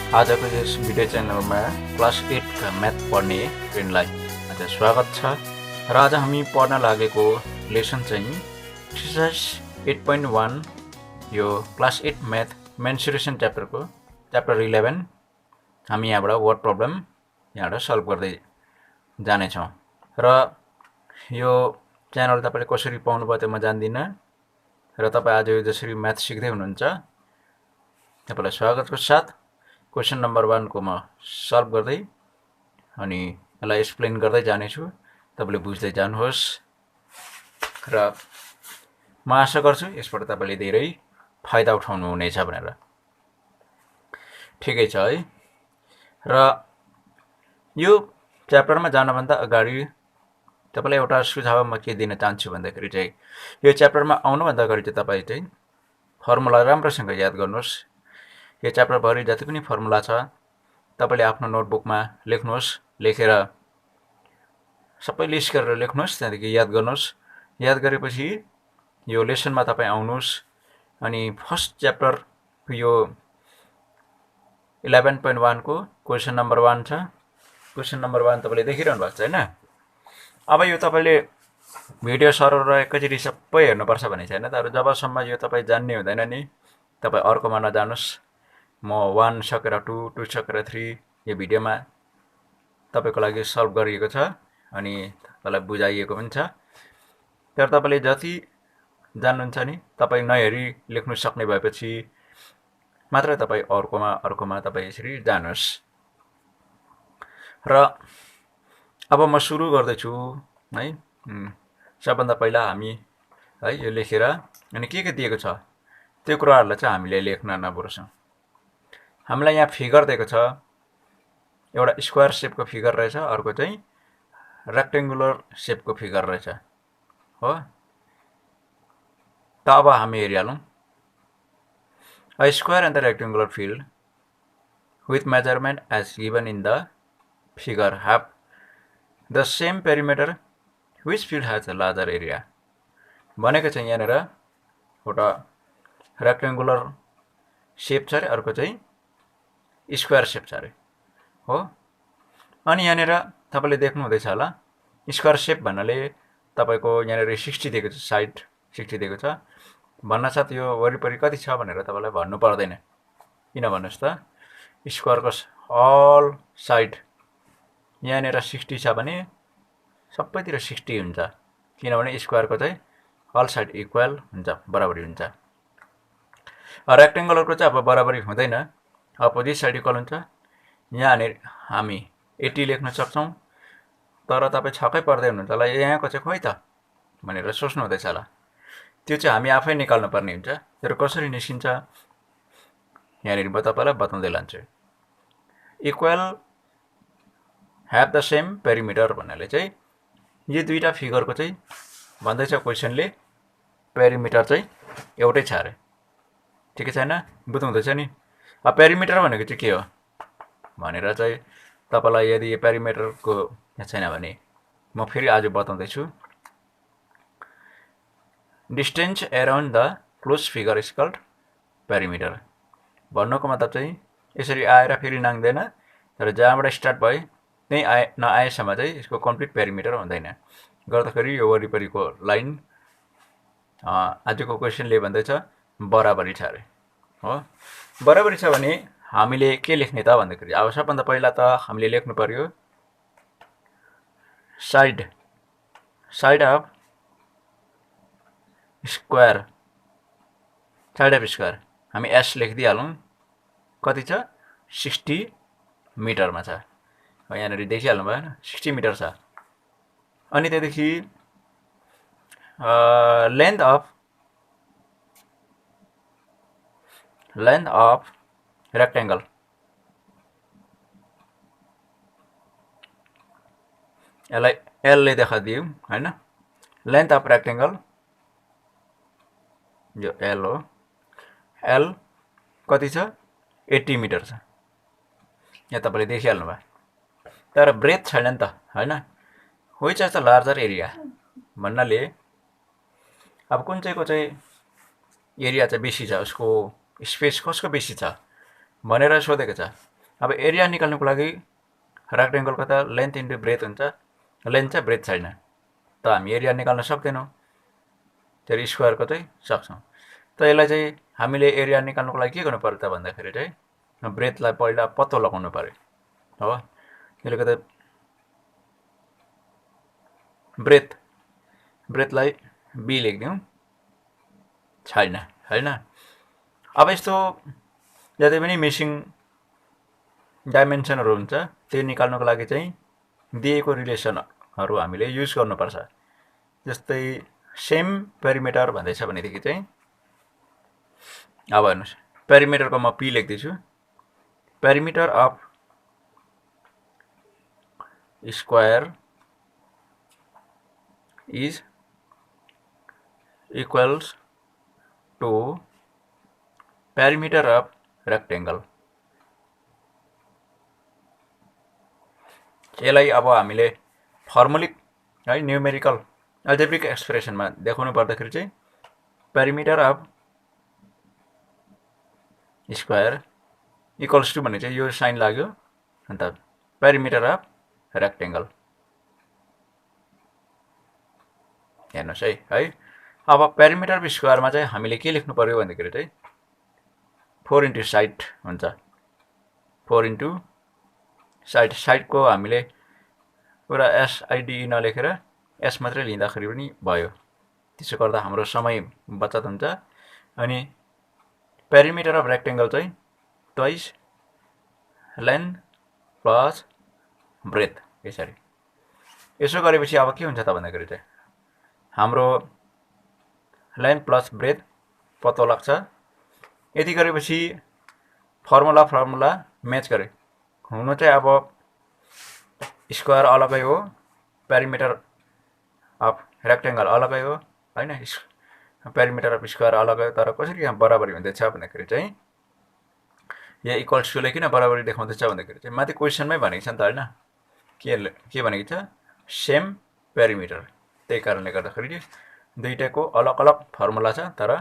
आजको यस भिडियो च्यानलमा क्लास 8 का म्याथ पढ्ने फ्रेन्डलाई आज स्वागत छ र आज हामी पढ्न लागेको लेसन चाहिँ एक्सरसाइज 8.1 यो क्लास 8 म्याथ मेन्सुरेसन च्याप्टरको च्याप्टर 11 हामी यहाँबाट वर्ड प्रब्लम यहाँबाट सल्भ गर्दै जानेछौँ र यो च्यानल तपाईले कसरी पाउनुभयो त्यो म जान्दिनँ र तपाई आज जसरी म्याथ सिक्दै हुनुहुन्छ तपाईलाई स्वागतको साथ क्वेशन नम्बर 1 को म सल्भ गर्दै अनि यसलाई एक्सप्लेन गर्दै जानेछु तपाईले बुझ्दै जानुहोस् र म आशा गर्छु यसबाट तपाईले धेरै फाइदा उठाउनु हुनेछ भनेर ठिकै छ है र यो च्याप्टरमा जानभन्दा अगाडि तपाईलाई एउटा सुझाव म के दिन चाहन्छु भन्दाखेरि चाहिँ यो च्याप्टरमा आउनुभन्दा अगाडि चाहिँ तपाई चाहिँ फर्मुला राम्रोसँग याद गर्नुहोस् यो च्याप्टर भरि जति पनि फर्मुला छ तपाईले आफ्नो नोटबुकमा लेख्नुहोस् लेखेर सबै लिस्ट गरेर लेख्नुहोस् त्यहाँदेखि याद गर्नुहोस् याद गरेपछि यो लेसनमा तपाई आउनुहोस् अनि फर्स्ट च्याप्टर यो 11.1 को क्वेशन नम्बर 1 छ क्वेशन नम्बर 1 तपाईले देखिरहनु भएको छ हैन अब यो तपाईले भिडियो सरर एकैचोटी सबै हेर्नुपर्छ भन्ने छैन तर जबसम्म यो तपाई जान्ने हुँदैन नि तपाई अर्कोमा नजानुस् म 1 सकेर 2 2 सकेर 3 यो भिडियोमा तपाईको लागि सल्भ गरिएको छ अनि तपाईलाई बुझाइएको पनि छ तर तपाईले जति जान्नुहुन्छ नि तपाई नहेरी लेख्न सक्ने भएपछि मात्र तपाई अर्कोमा तपाई यसरी जानुस् र अब म सुरु गर्दैछु है सबभन्दा पहिला हामी है यो लेखेर अनि के दिएको छ त्यो कुराहरुलाई चाहिँ हामीले लेख्न नबिर्सौं हामीलाई यहाँ फिगर दिएको छ एउटा स्क्वायर शेपको फिगर रहेछ अर्को चाहिँ रेक्टेंगुलर शेपको फिगर रहेछ हो त अब हामी हेरिहालौं A square and the rectangular field with measurement as given in the figure have the same perimeter which field has a larger area भनेको चाहिँ यहाँनेर एउटा रेक्टेंगुलर शेप छ रे अर्को चाहिँ स्क्वायर शेप छ रे हो अनि यहाँनेर तपाईले देख्नु हुँदैछ होला स्क्वायर शेप भन्नाले तपाईको यहाँनेर 60 दिएको छ साइड 60 दिएको छ भन्न साथ यो वरिपरि कति छ भनेर तपाईलाई भन्नु पर्दैन किन भन्नुस् त स्क्वायरको अल साइड यहाँनेर 60 छ भने सबैतिर 60 हुन्छ किनभने स्क्वायरको चाहिँ अल साइड इक्वल हुन्छ बराबरी हुन्छ रेक्टेंगुलरको चाहिँ अब बराबरी हुँदैन अपोजिट साइड इक्वल हुन्छ यहाँनेर हामी 80 लेख्न सक्छौं तर तपाई छक्कै पर्दै हुनुहुन्छ होला यहाँको चाहिँ खोइ त भनेर सोच्नु हुँदैछ होला त्यो चाहिँ हामी आफै निकाल्नु पर्ने हुन्छ तर कसरी निस्किन्छ यहाँनेर म तपाईलाई बताउँदै लान्छु equal have the same perimeter भन्नाले चाहिँ यो दुईटा फिगरको चाहिँ भन्दैछ क्वेशनले पेरिमिटर चाहिँ एउटै छ रे ठिकै छैन बुझ्नुहुँदैछ नि अब पेरिमिटर भनेको चाहिँ के हो भनेर चाहिँ तपाईलाई यदि यो पेरिमिटरको छैन भने म फेरि आज बताउँदै छु distance around the closed figure is called perimeter भन्नुको मतलब चाहिँ यसरी आएर फेरि नाङ्दैन तर जहाँबाट स्टार्ट भयो त्यही नआएसम्म चाहिँ यसको कम्प्लिट पेरिमिटर हुँदैन गर्दाखेरि यो वरिपरिको लाइन आजको क्वेशनले भन्दैछ बराबरी छ रे हो बराबरी छ भने हामीले के लेख्ने त भन्दाखेरि अब सबभन्दा पहिला त हामीले लेख्नु पर्यो साइड अफ स्क्वायर हामी s लेखिदिहालौं कति छ 60 मिटरमा छ यहाँनेर देखिहाल्नु भयो 60 मिटर छ अनि त्यसदेखि लेन्थ अफ रेक्टेंगल यसलाई l ले देखादियौ हैन लेन्थ अफ रेक्टेंगल यो l हो l कति छ 80 मिटर छ यहाँ तपाईले देखिहाल्नु भयो तर ब्रेथ छैन नि त हैन which is the larger area भन्नाले अब कुन चाहिँको चाहिँ एरिया चाहिँ बेसी छ उसको स्पेस कसको बेसी छ भनेर सोधेको छ अब एरिया निकाल्नुको लागि रेक्टेंगलको त लेन्थ इन्टु ब्रेथ हुन्छ, लेन्थ चाहिँ ब्रेथ छैन, त हामी एरिया निकाल्न सक्दैनौँ, त्यसरी स्क्वायरको चाहिँ सक्छौँ। त यसलाई चाहिँ हामीले एरिया निकाल्नुको लागि के गर्नु पर्यो त भन्दाखेरि चाहिँ ब्रेथलाई पहिला पत्तो लगाउनु पर्यो हो। त्यसले गर्दा ब्रेथलाई बी लेखिदिउँ, छैन होइन। अब यस्तो जति पनि मिसिङ डाइमेन्सनहरू हुन्छ त्यो निकाल्नुको लागि चाहिँ दिएको रिलेसनहरू हामीले युज गर्नुपर्छ। जस्तै सेम पेरिमिटर भन्दैछ भनेदेखि चाहिँ अब हेर्नुहोस्, पेरिमिटरको म पी लेख्दैछु, perimeter of square is equals to perimeter of rectangle. यसलाई अब हामीले फर्मुलिक है न्युमेरिकल अल्जेब्रिक एक्सप्रेसनमा देखाउनु पर्दाखेरि चाहिँ perimeter of square equals to भने चाहिँ यो साइन लाग्यो, अन्त पेरिमिटर अफ रेक्टेंगल हेर्नुहोस् है। अब पेरिमिटर अफ स्क्वायरमा चाहिँ हामीले के लेख्नु पर्यो भन्दाखेरि चाहिँ 4 इन्टु साइड हुन्छ, 4 इन्टु साइड, साइडको हामीले पुरा एसआइडी नलेखेर एस मात्रै लिँदाखेरि पनि भयो, त्यसो गर्दा हाम्रो समय बचत हुन्छ। अनि पेरिमिटर अफ रेक्टेंगल चाहिँ ट्वाइस लेन्थ प्लस ब्रेथ, यसरी। यसो गरेपछि अब के हुन्छ त भन्दाखेरि चाहिँ हाम्रो लेन्थ प्लस ब्रेथ पत्तो लाग्छ। यति गरेपछि फर्मुला म्याच गरे, हुनु चाहिँ अब स्क्वायर अलगै हो, पेरिमिटर अफ रेक्टेंगल अलगै हो होइन, पेरिमिटर अफ स्क्वायर अलगै हो, तर कसरी यहाँ बराबरी हुँदैछ भन्दाखेरि चाहिँ यहाँ इक्वल्स टुले किन बराबरी देखाउँदैछ भन्दाखेरि चाहिँ माथि क्वेसनमै भनेको छ नि त होइन, के भनेको छ, सेम पेरिमिटर, त्यही कारणले गर्दाखेरि दुईटाको अलग अलग फर्मुला छ तर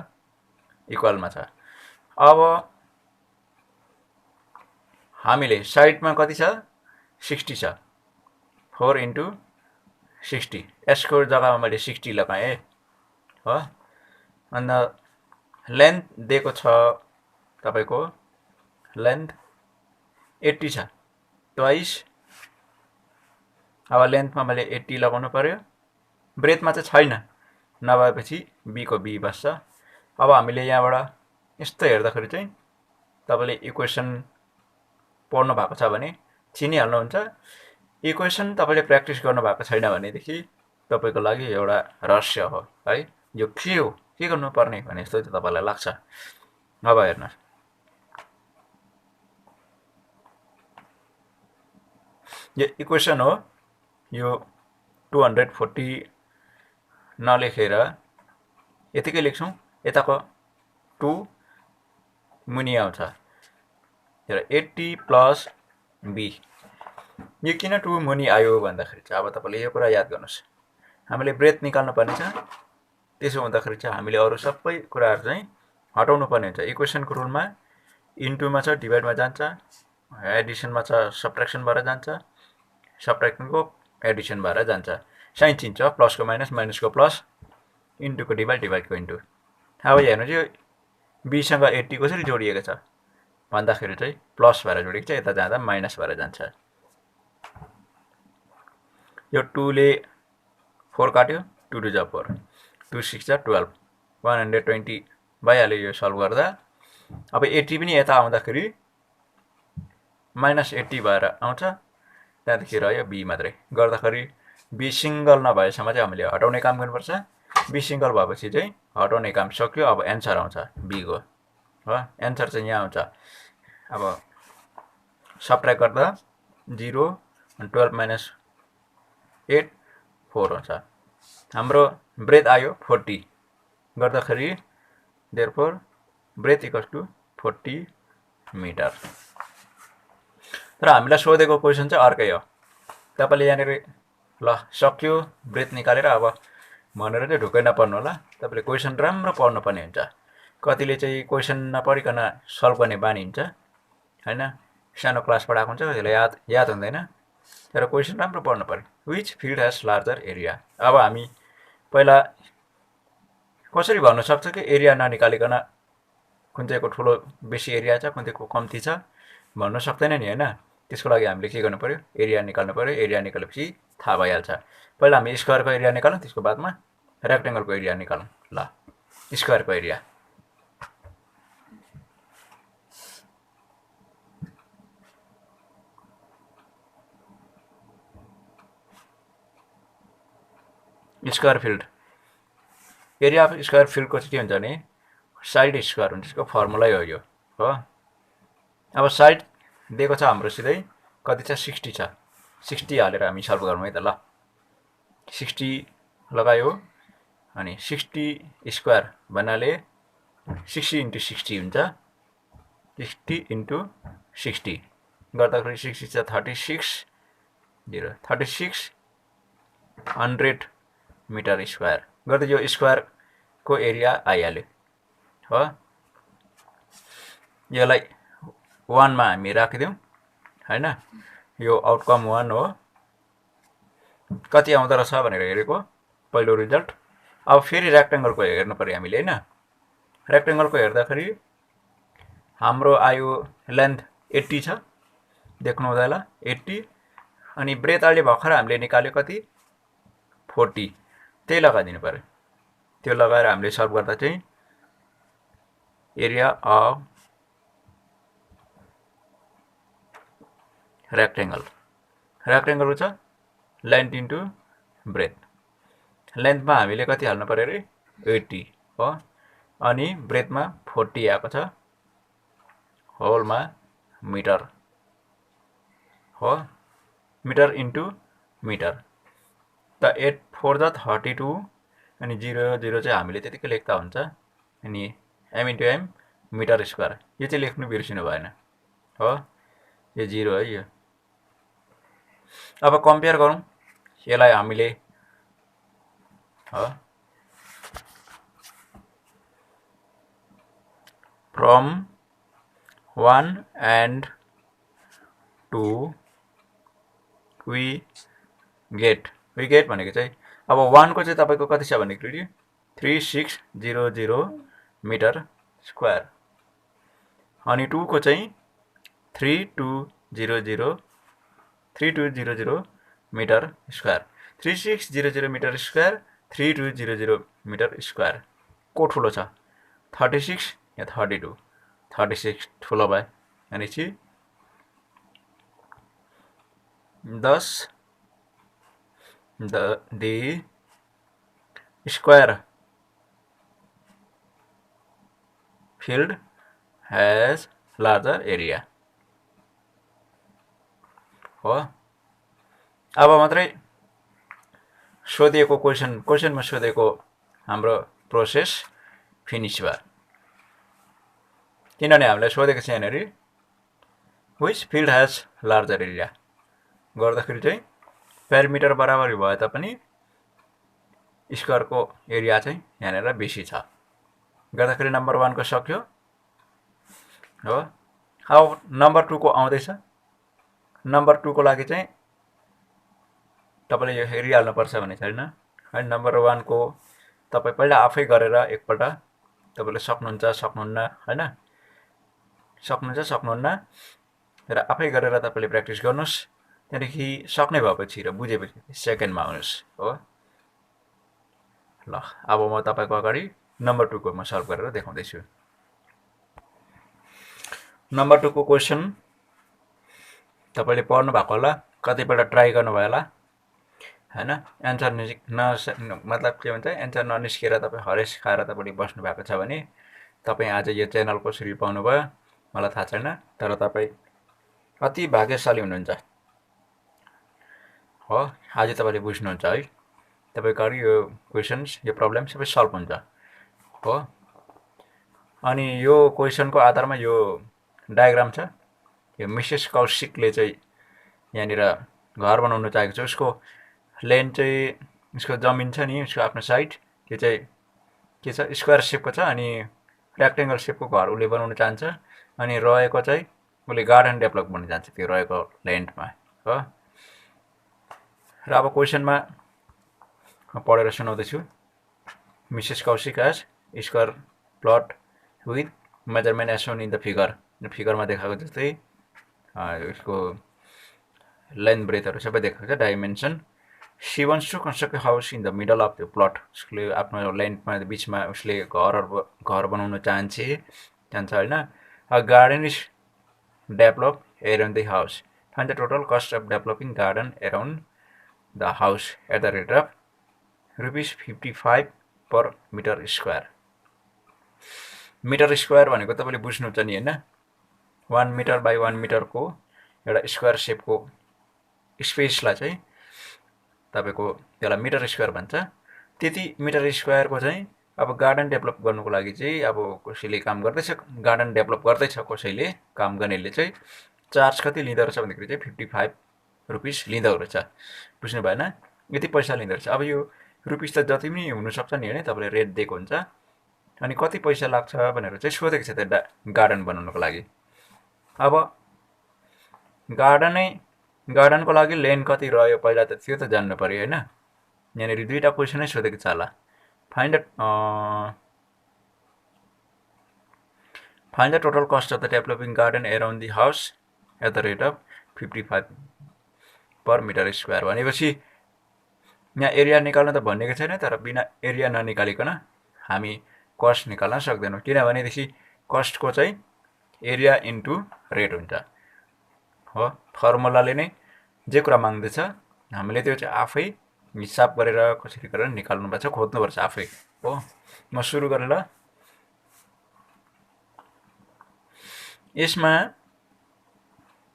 इक्वलमा छ। अब हामीले साइडमा कति छ, 60 छ, 4 इन्टु 60, यसको जग्गामा मैले 60 लगाएँ हो। अन्त लेन्थ दिएको छ तपाईँको, लेन्थ 80 छ, ट्वाइस, अब लेन्थमा मैले 80 लगाउनु पर्यो, ब्रेथमा चाहिँ छैन, नभएपछि बीको बी बस्छ। अब हामीले यहाँबाट यस्तो हेर्दाखेरि चाहिँ तपाईँले इक्वेसन पढ्नु भएको छ भने चिनिहाल्नुहुन्छ, इक्वेसन तपाईँले प्र्याक्टिस गर्नुभएको छैन भनेदेखि तपाईँको लागि एउटा रहस्य हो है, यो के हो, के गर्नुपर्ने भने जस्तो चाहिँ तपाईँलाई लाग्छ। अब हेर्नुहोस्, यो इक्वेसन हो, यो 240 नलेखेर यतिकै लेख्छौँ, यताको 2 मुनि आउँछ, 80 प्लस बी। यो किन 2 मुनि आयो भन्दाखेरि चाहिँ अब तपाईँले यो कुरा याद गर्नुहोस्, हामीले ब्रेथ निकाल्नु पर्ने छ, त्यसो हुँदाखेरि चाहिँ हामीले अरू सबै कुराहरू चाहिँ हटाउनु पर्ने हुन्छ। इक्वेसनको रुलमा इन्टुमा छ डिभाइडमा जान्छ, एडिसनमा छ सब्ट्र्याक्सन भएर जान्छ, सब्ट्र्याक्सनको एडिसन भएर जान्छ, साइन चिन्छ, प्लसको माइनस, माइनसको प्लस, इन्टुको डिभाइड, डिभाइडको इन्टु। अब हेर्नुहोस् यो बीसँग 80 कसरी जोडिएको छ भन्दाखेरि चाहिँ प्लस भएर जोडिएको छ, यता जाँदा माइनस भएर जान्छ। यो 2 ले 4 काट्यो, 2 टू जा 4, 2 6 जा 12, 120 भइहाल्यो यो सल्भ गर्दा। अब 80 पनि यता आउँदाखेरि माइनस 80 भएर आउँछ, त्यहाँदेखि रह्यो बी मात्रै, गर्दाखेरि बी सिङ्गल नभएसम्म चाहिँ हामीले हटाउने काम गर्नुपर्छ, बी सिङ्गल भएपछि चाहिँ हटाउने काम सक्यो। अब एन्सर आउँछ बीको हो, एन्सर चाहिँ यहाँ आउँछ। अब सब्ट्र्याक्ट गर्दा 0, 12 माइनस 8 4 हुन्छ। हाम्रो ब्रेथ आयो 40, गर्दाखेरि therefore breadth equals to 40 metre. तर हामीलाई सोधेको क्वेसन चाहिँ अर्कै हो, तपाईँले यहाँनिर ल सक्यो ब्रेथ निकालेर अब भनेर चाहिँ ढुक्कै नपर्नु होला, तपाईँले क्वेसन राम्रो पढ्नुपर्ने हुन्छ। कतिले चाहिँ क्वेसन नपढिकन सल्भ गर्ने बानी हुन्छ होइन, सानो क्लास पढाएको हुन्छ त्यसलाई याद हुँदैन तर क्वेसन राम्रो पढ्नु पर्यो which field has larger area अब हामी पहिला कसरी भन्नु सक्छ कि एरिया ननिकालिकन कुन चाहिँको ठुलो बेसी एरिया छ कुन चाहिँको कम्ती छ भन्नु सक्दैन नि हैन त्यसको लागि हामीले के गर्नु पर्यो एरिया निकाल्नु पर्यो एरिया निकालेपछि थाहा भइहाल्छ पहिला हामी स्क्वायरको एरिया निकालौँ त्यसको बादमा रेक्टेंगलको एरिया निकालौँ ल स्क्वायरको area square field area of square फिल्डको चाहिँ के हुन्छ भने साइड स्क्वायर हुन्छ त्यसको फर्मुलै हो यो हो अब साइड दिएको छ हाम्रो सिधै कति छ 60 छ 60 हालेर हामी सल्भ गरौँ है त ल 60 लगायो अनि 60 स्क्वायर भन्नाले 60 × 60 हुन्छ 60 × 60 गर्दाखेरि 60 छ 36 0 36 100 मिटर स्क्वायर गर्दा यो स्क्वायर को एरिया आइहाल्यो हो यसलाई 1 मा हामी राखिदिउँ हैन यो आउटकम 1 हो कति आउँदो रहेछ भनेर हेरेको पहिलो रिजल्ट अब फेरि रेक्टेंगलको हेर्नु पर्यो हामीले हैन रेक्टेंगलको हेर्दाखेरि हाम्रो आयो लेन्थ 80 छ देख्नु हुँदा होला 80 अनि ब्रेथ अहिले भर्खर हामीले निकाल्यो कति 40 त्यही लगाइदिनु पर्यो त्यो लगाएर हामीले सल्भ गर्दा चाहिँ एरिया अफ रेक्टेंगल छ लेन्थ इन्टु ब्रेथ लेन्थमा हामीले कति हाल्नु पर्यो रे 80 हो अनि ब्रेथमा 40 आएको छ होलमा मिटर हो मिटर इन्टु मिटर त 8 4 जा 32 अनि 0 0 चाहिँ हामीले त्यतिकै लेख्दा हुन्छ अनि m * m मिटर स्क्वायर यो चाहिँ लेख्नु बिर्सिनु भएन हो यो 0 है यो अब कम्पेयर गरौँ यसलाई हामीले हो फ्रम 1 and 2 we get भनेको चाहिँ अब 1 को चाहिँ तपाईको कति छ भनेको 3600 मिटर स्क्वायर अनि 2 को चाहिँ 3200 metre square 3600 metre square 3200 metre square को ठुलो छ 36 या 32 36 ठुलो भयो भनेपछि 10 the square field has larger area हो अब मात्रै सोधिएको क्वेशनमा सोधेको हाम्रो प्रोसेस फिनिश भयो किनभने हामीले सोधेको छ यहाँनेरि which field has larger area गर्दाखेरि चाहिँ पेरिमिटर बराबर भए तापनि स्क्वायरको एरिया चाहिँ यहाँनेर बेसी छ गर्दाखेरि नम्बर 1 को सक्यो हो अब नम्बर 2 को आउँदैछ नम्बर 2 को लागि चाहिँ तपाईले यो हेरिहाल्नु पर्छ भन्ने छैन है नम्बर 1 को तपाई पहिला आफै गरेर एकपल्ट तपाईले सक्नुहुन्न हैन सक्नुहुन्न र आफै गरेर तपाईले प्र्याक्टिस गर्नुस् त्यहाँदेखि सक्ने भएपछि र बुझेपछि सेकेन्डमा आउनुस् हो ल अब म तपाईको अगाडि नम्बर 2 को म सल्भ गरेर देखाउँदै छु नम्बर 2 को क्वेशन तपाईले पढ्नु भएको होला कतिपल्ट ट्राई गर्नु भयो होला हैन आन्सर मतलब के भन्छ आन्सर ननिस्केर तपाई हरेस खाएर तपाईले बस्नु भएको छ भने तपाई आज यो च्यानल कसरी पाउनु भयो मलाई थाहा छैन तर तपाई अति भाग्यशाली हुनुहुन्छ हो आज तपाईले बुझ्नुहुन्छ है तपाईको यो क्वेशन्स यो प्रब्लम सबै सल्भ हुन्छ हो अनि यो क्वेशनको आधारमा यो डायग्राम छ यो मिसेस कौशिकले चाहिँ यहाँनिर घर बनाउन चाहेको छ उसको ल्यान्ड चाहिँ उसको जमिन छ नि उसको आफ्नो साइड त्यो चाहिँ के छ स्क्वायर शेपको छ अनि रेक्टेंगल शेपको घर उले बनाउन चाहन्छ अनि रहेको चाहिँ उसले गार्डन डेभलप गर्न जान्छ त्यो रहेको ल्यान्डमा हो। र अब क्वेसनमा पढेर सुनाउँदैछु। Mrs Kaushik has square plot with measurement as shown in the figure. फिगरमा देखाएको जस्तै यसको लेन्थ ब्रेथहरू सबै देखाएको छ, dimension. She wants to construct a house in the middle of the plot. उसले आफ्नो ल्यान्डमा बिचमा उसले घर बनाउन चाहन्छ होइन। A garden is develop around the house. Find the total cost of developing garden around the house at the rate of ₹55 per metre square. Metre square भनेको तपाईँले बुझ्नुहुन्छ नि होइन। 1 मिटर बाई 1 मिटरको एउटा स्क्वायर सेपको स्पेसलाई चाहिँ तपाईँको त्यसलाई मिटर स्क्वायर भन्छ। त्यति मिटर स्क्वायरको चाहिँ अब गार्डन डेभलप गर्नुको लागि चाहिँ अब कसैले काम गर्दैछ, गार्डन डेभलप गर्दैछ कसैले, काम गर्नेले चाहिँ चार्ज कति लिँदो रहेछ भन्दाखेरि चाहिँ ₹55 लिँदो रहेछ। बुझ्नु भएन? यति पैसा लिँदो रहेछ। अब यो रुपिस त जति पनि हुनसक्छ नि होइन, तपाईँले रेट दिएको हुन्छ। अनि कति पैसा लाग्छ भनेर चाहिँ सोधेको छ त्यो गार्डन बनाउनुको लागि। अब गार्डनको लागि ल्यान्ड कति रह्यो पहिला त त्यो त जान्नु पर्यो होइन। यहाँनिर दुईवटा क्वेसनै सोधेको छ होला। Find the total cost of the developing garden around the house at the rate of 55 per metre square भनेपछि यहाँ एरिया निकाल्न त भनेको छैन, तर बिना एरिया ननिकालिकन हामी कस्ट निकाल्न सक्दैनौँ। किनभनेदेखि कस्टको चाहिँ एरिया इन्टु रेट हुन्छ हो। फर्मुलाले नै जे कुरा माग्दैछ हामीले त्यो चाहिँ आफै हिसाब गरेर कसरी गरेर निकाल्नुपर्छ, खोज्नुपर्छ आफै हो। म सुरु गरेर यसमा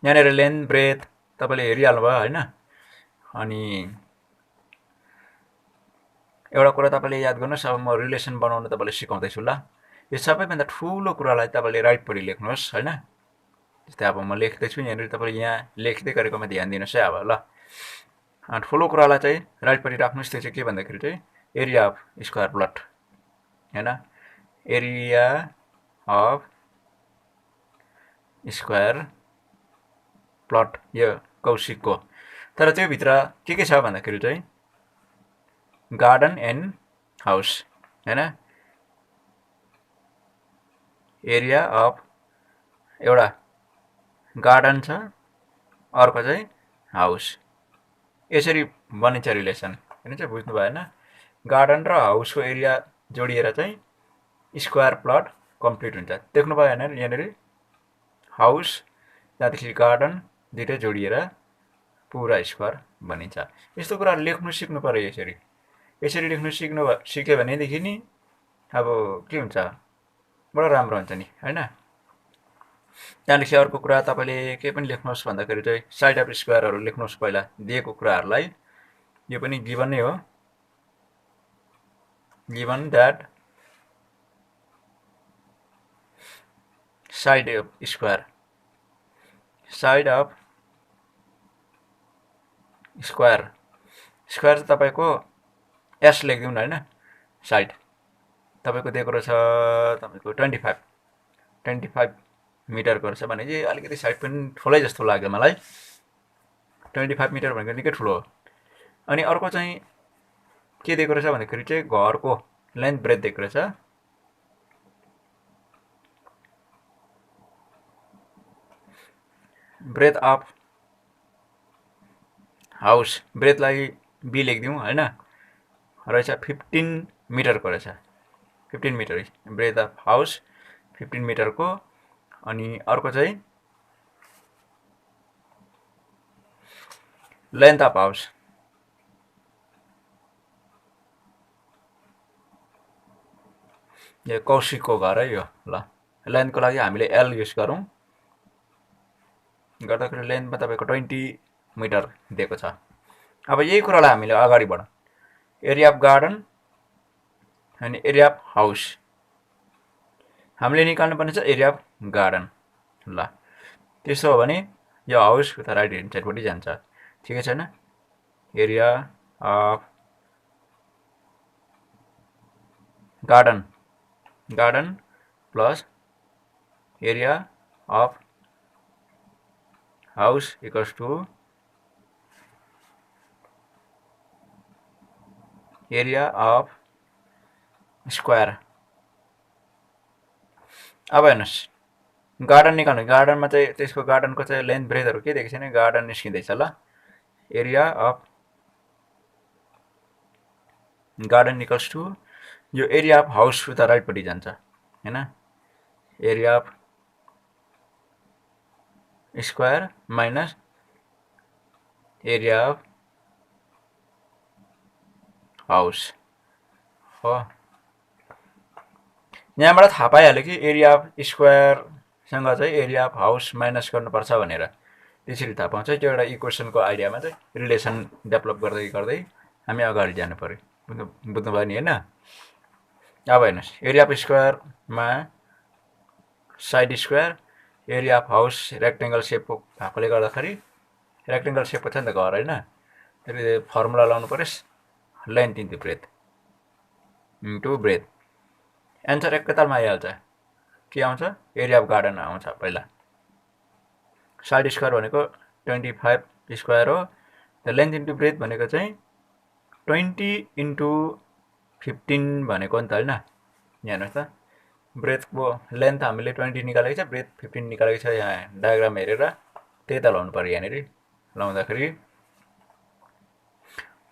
यहाँनिर लेन्थ ब्रेथ तपाईँले हेरिहाल्नुभयो होइन। अनि एउटा कुरा तपाईँले याद गर्नुहोस्, अब म रिलेसन बनाउन तपाईँलाई सिकाउँदैछु ल। यो सबैभन्दा ठुलो कुरालाई तपाईँले राइटपट्टि लेख्नुहोस् होइन। जस्तै अब म लेख्दैछु यहाँनिर, तपाईँले यहाँ लेख्दै गरेकोमा ध्यान दिनुहोस् है अब ल। ठुलो कुरालाई चाहिँ राइटपट्टि राख्नुहोस्। त्यो चाहिँ के भन्दाखेरि चाहिँ एरिया अफ स्क्वायर प्लट होइन, एरिया अफ स्क्वायर प्लट यो कौशिकको। तर त्योभित्र के छ भन्दाखेरि चाहिँ गार्डन एन्ड हाउस होइन। एरिया अफ एउटा गार्डन छ, अर्को चाहिँ हाउस, यसरी बनिन्छ रिलेसन होइन चाहिँ बुझ्नु भएन। गार्डन र हाउसको एरिया जोडिएर चाहिँ स्क्वायर प्लट कम्प्लिट हुन्छ। देख्नु भयो होइन यहाँनिर हाउस त्यहाँदेखि गार्डन दुइटै जोडिएर पुरा स्क्वायर बनिन्छ। यस्तो कुराहरू लेख्नु सिक्नु पर्यो। यसरी लेख्नु सिक्यो भनेदेखि नि अब के हुन्छ, बडो राम्रो हुन्छ नि होइन। त्यहाँदेखि अर्को कुरा तपाईँले के पनि लेख्नुहोस् भन्दाखेरि चाहिँ साइड अफ स्क्वायरहरू लेख्नुहोस् पहिला दिएको कुराहरूलाई। यो पनि गिभन नै हो, given that side of square चाहिँ तपाईँको एस लेखिदिउँ न होइन। साइड तपाईँको दिएको रहेछ तपाईँको 25 मिटरको रहेछ भने चाहिँ अलिकति साइड पनि ठुलै जस्तो लाग्यो मलाई। 25 मिटर भनेको निकै ठुलो हो। अनि अर्को चाहिँ के दिएको रहेछ भन्दाखेरि चाहिँ घरको लेन्थ ब्रेथ दिएको रहेछ। ब्रेथ अफ हाउस, ब्रेथलाई बी लेखिदिउँ होइन, रहेछ 15 मिटरको रहेछ। 15 मिटर ब्रेथ अफ हाउस 15 मिटरको। अनि अर्को चाहिँ लेन्थ अफ हाउस, यो कौशिकको घर है यो ल। लेन्थको लागि हामीले एल युज गरौँ, गर्दाखेरि लेन्थमा तपाईँको 20 मिटर दिएको छ। अब यही कुरालाई हामीले अगाडि बढाउँ। एरिया अफ गार्डन अनि एरिया अफ हाउस हामीले निकाल्नु पर्ने छ एरिया अफ गार्डन ल। त्यसो हो भने यो हाउस उता राइट ह्यान्ड साइडपट्टि जान्छ, ठिकै छैन। Area of garden plus area of house equals to area of square. अब हेर्नुहोस् गार्डन निकाल्नु, गार्डनमा चाहिँ त्यसको गार्डनको चाहिँ लेन्थ ब्रेथहरू के दिएको छैन, गार्डन निस्किँदैछ ल। Area of garden equals to यो एरिया अफ हाउस उता राइटपट्टि जान्छ हैन, area of square minus area of house हो। यहाँबाट थाहा पाइहाल्यो कि एरिया अफ स्क्वायरसँग चाहिँ एरिया अफ हाउस माइनस गर्नुपर्छ भनेर, त्यसरी थाहा पाउँछ। त्यो एउटा इक्वेसनको आइडियामा चाहिँ रिलेसन डेभलप गर्दै गर्दै हामी अगाडि जानु पर्यो, बुझ्नुभयो नि होइन। अब हेर्नुहोस् एरिया अफ स्क्वायरमा side square, area of house rectangle सेपको भएकोले गर्दाखेरि, रेक्टेङ्गल सेपको छ नि त घर होइन, त्यसले फर्मुला लाउनु पर्यो length into breadth into breadth. Answer एकैतालमा आइहाल्छ, के आउँछ एरिया अफ गार्डन आउँछ पहिला। साइड स्क्वायर भनेको 25 स्क्वायर हो, लेन्थ इन्टु ब्रेथ भनेको चाहिँ 20 इन्टु 15 भनेको नि त होइन। यहाँ हेर्नुहोस् त ब्रेथको लेन्थ हामीले 20 निकालेको छ, ब्रेथ 15 निकालेको छ। यहाँ डायग्राम हेरेर त्यही त लाउनु पर्यो, यहाँनिर लाउँदाखेरि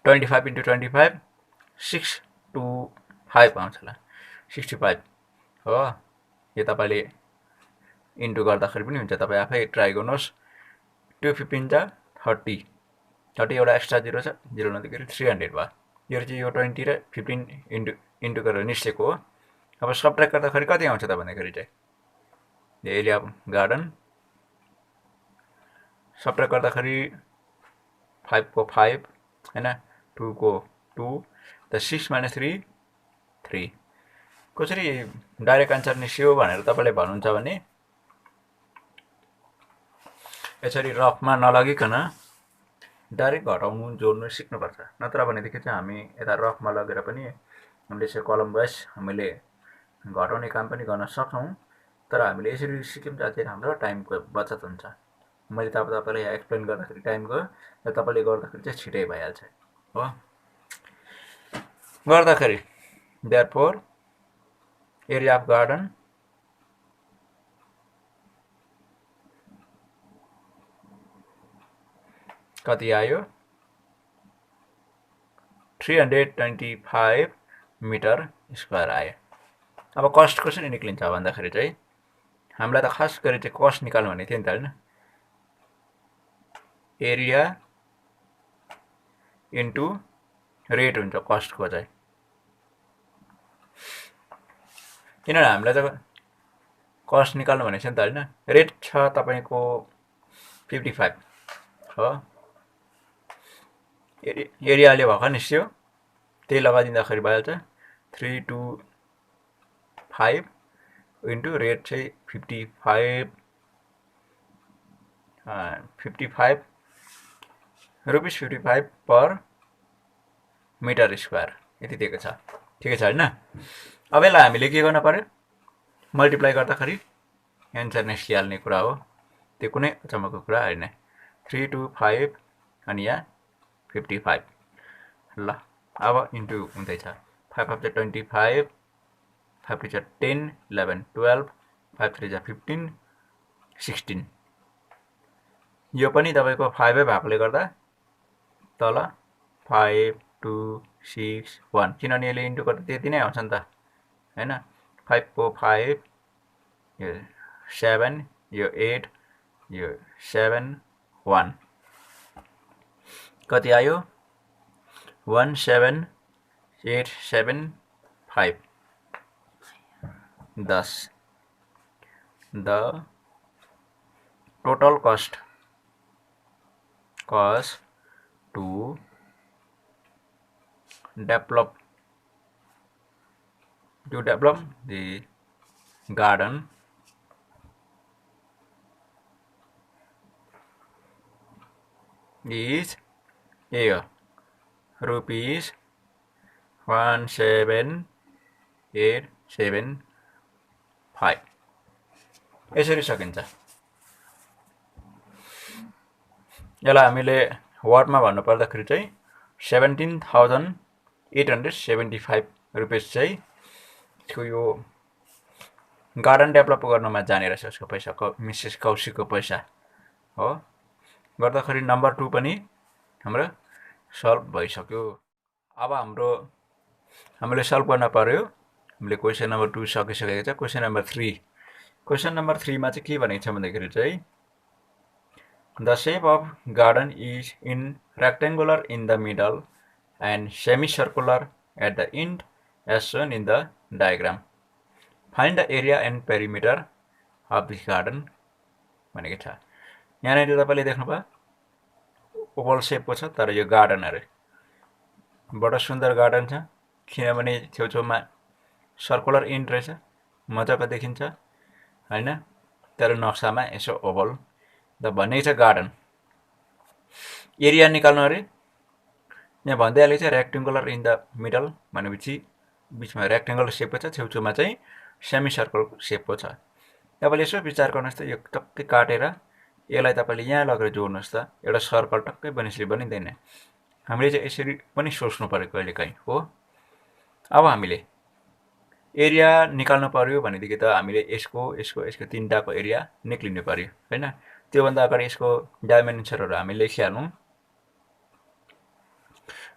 25 इन्टु 25 625 आउँछ ल, 65 हो। यो तपाईँले इन्टु गर्दाखेरि पनि हुन्छ, तपाईँ आफै ट्राई गर्नुहोस्। 215 जा 30, 30 एउटा एक्स्ट्रा जिरो छ, जिरो नदिँदाखेरि 300 भयो। यो चाहिँ यो 20 र 15 इन्टु गरेर निस्केको हो। अब सबट्र्याक्ट गर्दाखेरि कति आउँछ त भन्दाखेरि चाहिँ एरिया अफ गार्डन सबट्र्याक्ट गर्दाखेरि 5 को 5 होइन, 2 को 2, त 6 माइनस 3 3। कसरी डाइरेक्ट आन्सर निस्क्यो भनेर तपाईँले भन्नुहुन्छ भने यसरी रफमा नलगिकन डाइरेक्ट घटाउनु जोड्नु सिक्नुपर्छ। नत्र भनेदेखि चाहिँ हामी यता रफमा लगेर पनि हामीले यसो कलम वाइज हामीले घटाउने काम पनि गर्न सक्छौँ, तर हामीले यसरी सिक्यौँ चाहिँ हाम्रो टाइमको बचत हुन्छ। मैले त अब तपाईँलाई एक्सप्लेन गर्दाखेरि टाइम गयो, र तपाईँले गर्दाखेरि चाहिँ छिटै भइहाल्छ हो। गर्दाखेरि देयरफोर एरिया अफ गार्डन कति आयो 325 मिटर स्क्वायर आयो। अब कस्ट कसरी निक्लिन्छ भन्दाखेरि चाहिँ हामीलाई त खास गरी चाहिँ कस्ट निकाल्नु भने थियो नि त होइन, एरिया इन्टु रेट हुन्छ कस्टको चाहिँ। किनभने हामीलाई त कस्ट निकाल्नु भनेको छ नि त होइन। रेट छ तपाईँको 55 हो, एरियाले भर्खर निस्क्यो, त्यही लगाइदिँदाखेरि भइहाल्छ। 325 इन्टु रेट चाहिँ 55 रुपिस 55 पर मिटर स्क्वायर यति दिएको छ, ठिकै छ होइन। अब यसलाई हामीले के गर्न पर्यो, मल्टिप्लाई गर्दाखेरि एन्सर निस्किहाल्ने कुरा हो, त्यो कुनै अचम्मको कुरा होइन। 325 अनि यहाँ 55 ल। अब इन्टु हुँदैछ 5 5 चाहिँ 25, 5 3 चाहिँ 10, 11 12, 5 3 चाहिँ 15 16। यो पनि तपाईँको 5 भएकोले गर्दा तल 5 2 6 1, किनभने यसले इन्टु गर्दा त्यति नै आउँछ नि त होइन। 5 को 5, यो 7, यो 8, यो 7 1 कति आयो 17875 10। The total cost to develop the garden is here rupees 17875। यसरी सकिन्छ। यसलाई हामीले वाटमा भन्नुपर्दाखेरि चाहिँ 17,875 रुपियाँ चाहिँ यो गार्डन डेभलप गर्नमा जाने रहेछ उसको पैसा, मिसेस कौशिकको पैसा हो। गर्दाखेरि नम्बर 2 पनि हाम्रो सल्भ भइसक्यो। अब हामीले सल्भ गर्न पर्यो। हामीले क्वेसन नम्बर 2 सकिसकेको छ। क्वेसन नम्बर 3 मा चाहिँ के भनेको छ भन्दाखेरि चाहिँ the shape of garden is in rectangular in the middle and semicircular at the end as shown in the diagram. Find the area and perimeter of this garden भनेको छ। यहाँनिर तपाईँले देख्नुभयो ओभल सेपको छ, तर यो गार्डन अरे बडो सुन्दर गार्डन छ, किनभने छेउछेउमा सर्कुलर इन्ड रहेछ, मजाको देखिन्छ हैन। तर नक्सामा यसो ओभल त भनेको छ गार्डन। एरिया निकाल्नु अरे, यहाँ भन्दै हालेको छ रेक्टेङ्गुलर इन द मिडल भनेपछि बिचमा रेक्टेङ्गुलर सेपको छ, छेउछेउमा चाहिँ सेमी सर्कल सेपको छ। तपाईँले यसो विचार गर्नुहोस् त, यो टक्कै काटेर यसलाई तपाईँले यहाँ लगेर जोड्नुहोस् त, एउटा सर्कल टक्कै बनिँदैन। हामीले चाहिँ यसरी पनि सोच्नु पर्यो कहिलेकाहीँ हो। अब हामीले एरिया निकाल्नु पर्यो भनेदेखि त हामीले यसको तिनटाको एरिया निक्लिनु पर्यो हैन। त्योभन्दा अगाडि यसको डाइमेन्सनहरू हामी लेखिहालौँ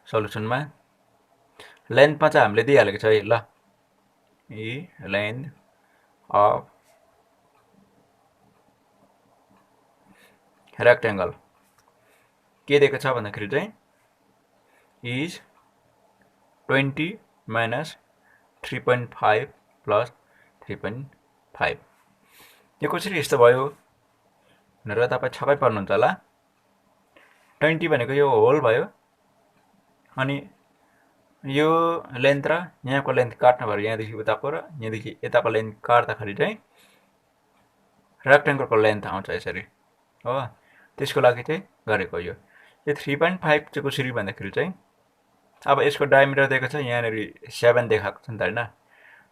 सल्युसनमा। लेन्थमा चाहिँ हामीले दिइहालेको छ है ल, लेन्थ अफ रेक्टेङ्गल के दिएको छ भन्दाखेरि चाहिँ इज 20 माइनस 3.5 प्लस 3.5। यो कसरी यस्तो भयो भनेर तपाईँ छक्कै पर्नुहुन्छ होला। 20 भनेको यो होल भयो, अनि यो लेन्थ र यहाँको लेन्थ काट्नु पर्यो, यहाँदेखि उताको र यहाँदेखि यताको लेन्थ काट्दाखेरि चाहिँ रेक्टेङ्गलको लेन्थ आउँछ यसरी हो। त्यसको लागि चाहिँ गरेको यो 3.5 चाहिँ कसरी भन्दाखेरि चाहिँ अब यसको डायमिटर दिएको छ, यहाँनिर 7 देखाएको छ नि त हैन।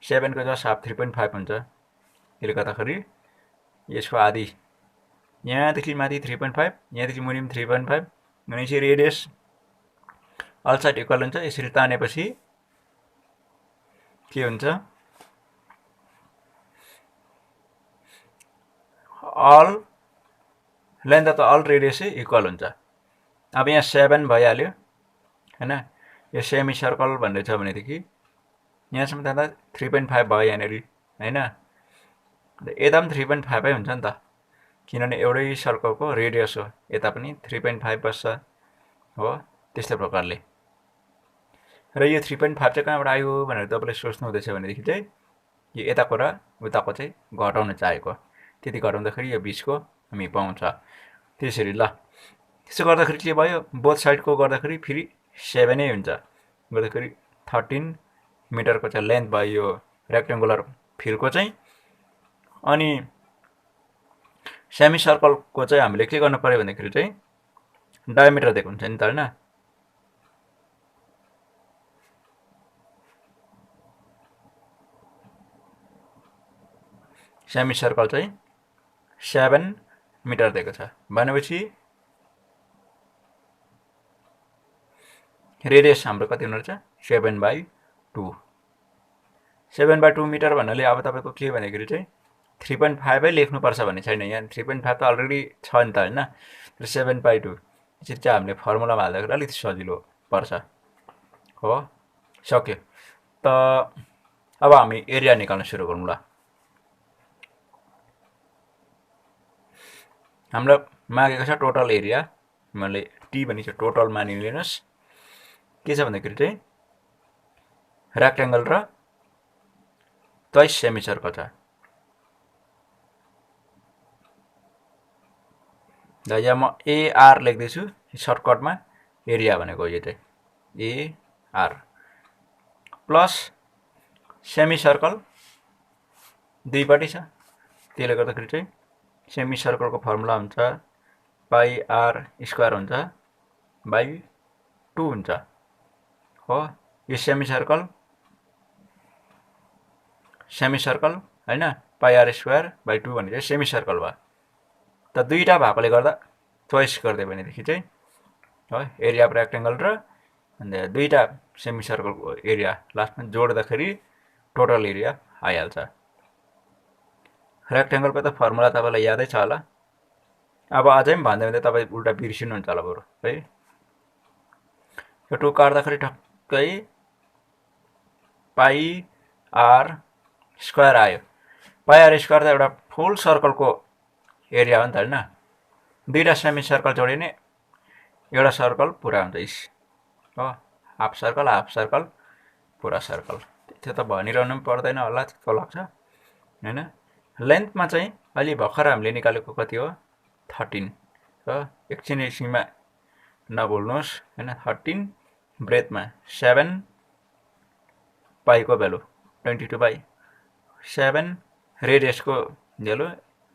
7 को जस्ट हाफ 3.5 हुन्छ। त्यसले गर्दाखेरि यसको आधी यहाँदेखि माथि 3.5, यहाँदेखि मुनि 3.5 भनेपछि रेडियस अल साइड इक्वल हुन्छ। यसरी तानेपछि के हुन्छ, अल लेन्थ त अल रेडियसै इक्वल हुन्छ। अब यहाँ 7 भइहाल्यो हैन। यो सेमी सर्कल भन्ने छ भनेदेखि यहाँसम्म जाँदा 3.5 भयो यहाँनिर हैन। यता पनि 3.5 हुन्छ नि त, किनभने एउटै सर्कलको रेडियस हो, यता पनि 3.5 बस्छ हो। त्यस्तै प्रकारले र यो 3.5 चाहिँ कहाँबाट आयो भनेर तपाईँले सोच्नु हुँदैछ भनेदेखि चाहिँ यो यताको र उताको चाहिँ घटाउन चाहेको, त्यति घटाउँदाखेरि यो 20 को हामी पाउँछ। त्यसरी ल, त्यसो गर्दाखेरि के भयो, बोथ साइडको गर्दाखेरि फेरि 7 नै हुन्छ। गर्दाखेरि 13 मिटरको चाहिँ लेन्थ भयो यो रेक्टेङ्गुलर फिलको चाहिँ। अनि सेमी सर्कलको चाहिँ हामीले के गर्नु पर्यो भन्दाखेरि चाहिँ डायमिटर दिएको हुन्छ नि त हैन। सेमी सर्कल चाहिँ 7 मिटर दिएको छ भनेपछि रेडियस हाम्रो कति हुनु रहेछ 7/2। 7/2 मिटर भन्नाले अब तपाईँको के भनेखेरि चाहिँ 3.5 लेख्नुपर्छ भन्ने छैन। यहाँ 3.5 त अलरेडी छ नि त हैन। 7/2 यसरी चाहिँ हामीले फर्मुलामा हाल्दाखेरि अलिकति सजिलो पर्छ हो। सक्यो त अब हामी एरिया निकाल्न सुरु गरौँ ल। हाम्रो मागेको छ टोटल एरिया, मैले टी भनेको छ टोटल मानिलिनुहोस्। के छ भन्दाखेरि चाहिँ रेक्टेङ्गल र 22 सेमी सर्कल छ। यहाँ म एआर लेख्दैछु सर्टकटमा, एरिया भनेको यो चाहिँ एआर प्लस सेमी सर्कल दुईपट्टि छ। त्यसले गर्दाखेरि चाहिँ सेमी सर्कलको फर्मुला हुन्छ पाई आर स्क्वायर हुन्छ बाई 2 हुन्छ हो। यो सेमी सर्कल हैन, पाई आर स्क्वायर बाई 2 भनेको सेमी सर्कल भयो। त दुईटा भएकोले गर्दा चोइस गरिदियो भनेदेखि चाहिँ है एरिया अफ रेक्टेङ्गल र अन्त दुईटा सेमी सर्कलको एरिया लास्टमा जोड्दाखेरि टोटल एरिया आइहाल्छ। रेक्टेङ्गलको त फर्मुला तपाईँलाई यादै छ होला। अब अझै पनि भन्दै भन्दै तपाईँ उल्टा बिर्सिनुहुन्छ होला बरु है। यो 2 काट्दाखेरि ठक्कै पाई आर स्क्वायर आयो। पाई आर स्क्वायर त एउटा फुल सर्कलको एरिया हो नि त होइन। दुईवटा सेमी सर्कल जोड्यो भने एउटा सर्कल पुरा हुन्छ इस हो। हाफ सर्कल पुरा सर्कल। त्यो त भनिरहनु पनि पर्दैन होला जस्तो लाग्छ होइन। लेन्थमा चाहिँ अलि भर्खर हामीले निकालेको कति हो 13 हो। एकछिनमा नभुल्नुहोस् होइन। 13 ब्रेथमा 7 पाईको भ्यालु 22 पाई 7 रेडियसको भ्यालु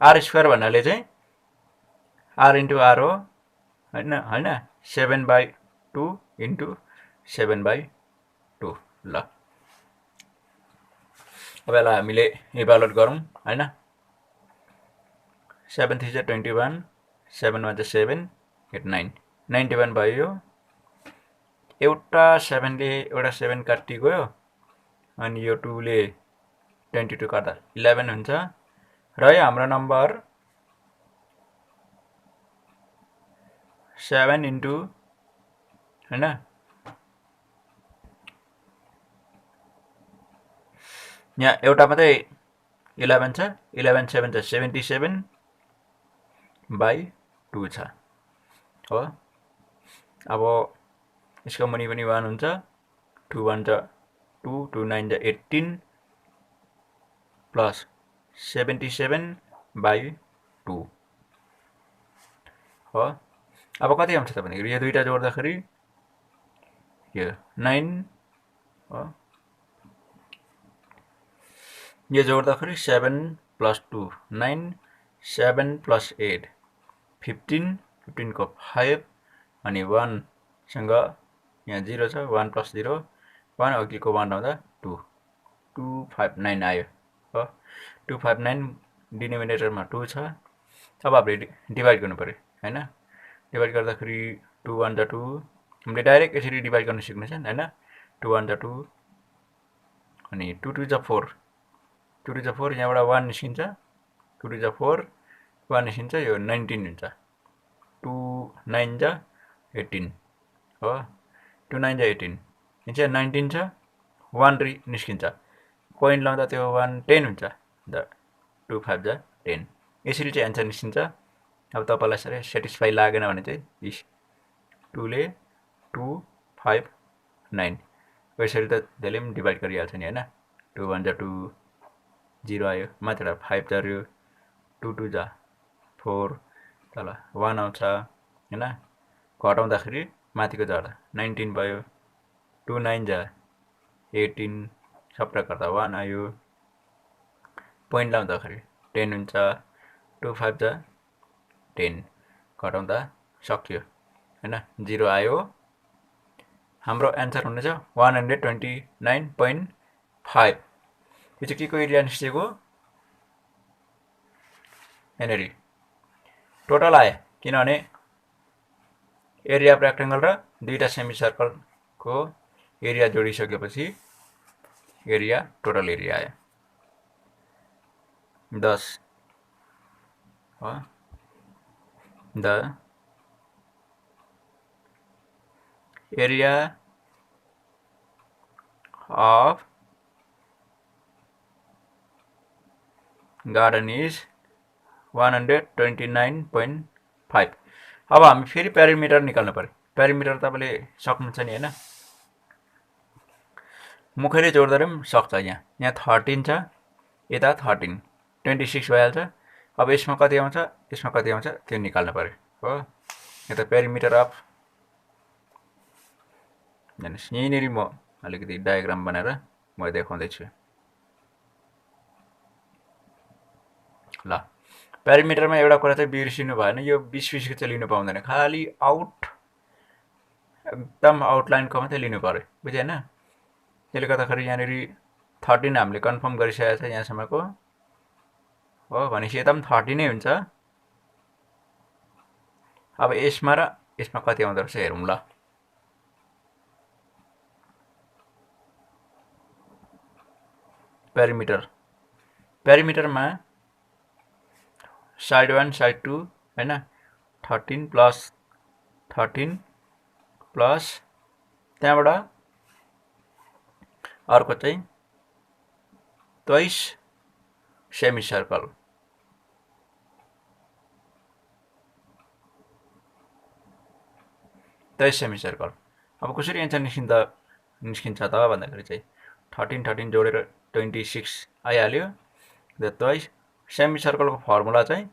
आर स्क्वायर भन्नाले चाहिँ आर इन्टु आर हो होइन होइन 7/2 इन्टु 7/2 ल। अब यसलाई हामीले इभ्यालुएट गरौँ होइन। 7 3 21 7 1 7 8 9 91 भयो। एउटा 7ले एउटा 7 काटिगयो अनि यो 2ले 22 काट्दा 11 हुन्छ र यो हाम्रो नम्बर 7 इन्टु होइन यहाँ एउटा मात्रै 11 छ। 11 7 छ 77/2 छ हो। अब यसको मुनि पनि 1 हुन्छ। 2 1 छ 2 2 9 छ 18 प्लस 77/2 हो। अब कति आउँछ त भनेको यो दुईटा जोड्दाखेरि यो 9 हो। यो जोड्दाखेरि 7 + 2 9 7 + 8 15 15 को 5 अनि 1 सँग यहाँ 0 छ 1 + 0 1 अघिको 1 आउँदा 2 259 आयो हो। 259 डिनोमिनेटरमा 2 छ। अब हामीले डिभाइड गर्नु पर्यो होइन। डिभाइड गर्दाखेरि 2 1 जा 2 हामीले डाइरेक्ट यसरी डिभाइड गर्न सिक्नेछ होइन। 2 1 जा 2 अनि 2 2 जा 4 2 2 जा 4 यहाँबाट 1 निस्किन्छ 2 2 जा 4 1 निस्किन्छ यो 19 हुन्छ। 2 9 जा 18 हो। 2 9 जा 18 यहाँ चाहिँ 19 छ 1 निस्किन्छ पोइन्ट लाउँदा त्यो 1 10 हुन्छ। 2 5 जा 10 यसरी चाहिँ एन्सर निस्किन्छ। अब तपाईँलाई सबै सेटिस्फाई लागेन भने चाहिँ 2ले 2 5 9 यसरी त त्यसले पनि डिभाइड गरिहाल्छ नि होइन। 2 1 जा 2 0 आयो माथिबाट 5 झऱ्यो 2 2 जा 4 तल 1 आउँछ होइन। घटाउँदाखेरि माथिको झर्दा 19 भयो। 2 9 जा 18 सबै गर्दा 1 आयो। पोइन्ट लाउँदाखेरि 10 हुन्छ। 2 5 जा 10 घटाउँदा सक्यो होइन 0 आयो। हाम्रो एन्सर हुनेछ 129.5। यो चाहिँ के को एरिया निस्केको यहाँनिर टोटल आयो किनभने एरिया अफ रेक्टेङ्गल र दुईटा सेमी सर्कलको एरिया जोडिसकेपछि एरिया टोटल एरिया आयो 10 हो। The area of garden is 129.5। अब हामी फेरि पेरिमिटर निकाल्नु पर्यो। पेरिमिटर तपाईँले सक्नुहुन्छ नि होइन। मुखले जोड्दा पनि सक्छ। यहाँ 13 छ यता 13 26 भइहाल्छ। अब यसमा कति आउँछ यसमा कति आउँछ त्यो निकाल्नु पर्यो हो। यहाँ त पेरिमिटर अफ यहीँनिर म अलिकति डायग्राम बनाएर म देखाउँदैछु ल। पेरिमिटरमा एउटा कुरा चाहिँ बिर्सिनु भएन यो 20 चाहिँ लिनु पाउँदैन। खालि आउट एकदम आउटलाइनको मात्रै लिनु पर्यो बुझेन। त्यसले गर्दाखेरि यहाँनिर 13 हामीले कन्फर्म गरिसकेको छ यहाँसम्मको हो भनेपछि यता पनि 30 नै हुन्छ अब यसमा र यसमा कति आउँदो रहेछ हेरौँ ल। पेरिमिटरमा साइड 1 साइड 2 हैन 13 प्लस 13 प्लस त्यहाँबाट अर्को चाहिँ 22 सेमी सर्कल, 23 सेमी सर्कल। अब कसरी एन्सर निस्किन्छ त भन्दाखेरि चाहिँ 13 जोडेर 26 आइहाल्यो। 23 सेमी सर्कलको फर्मुला चाहिँ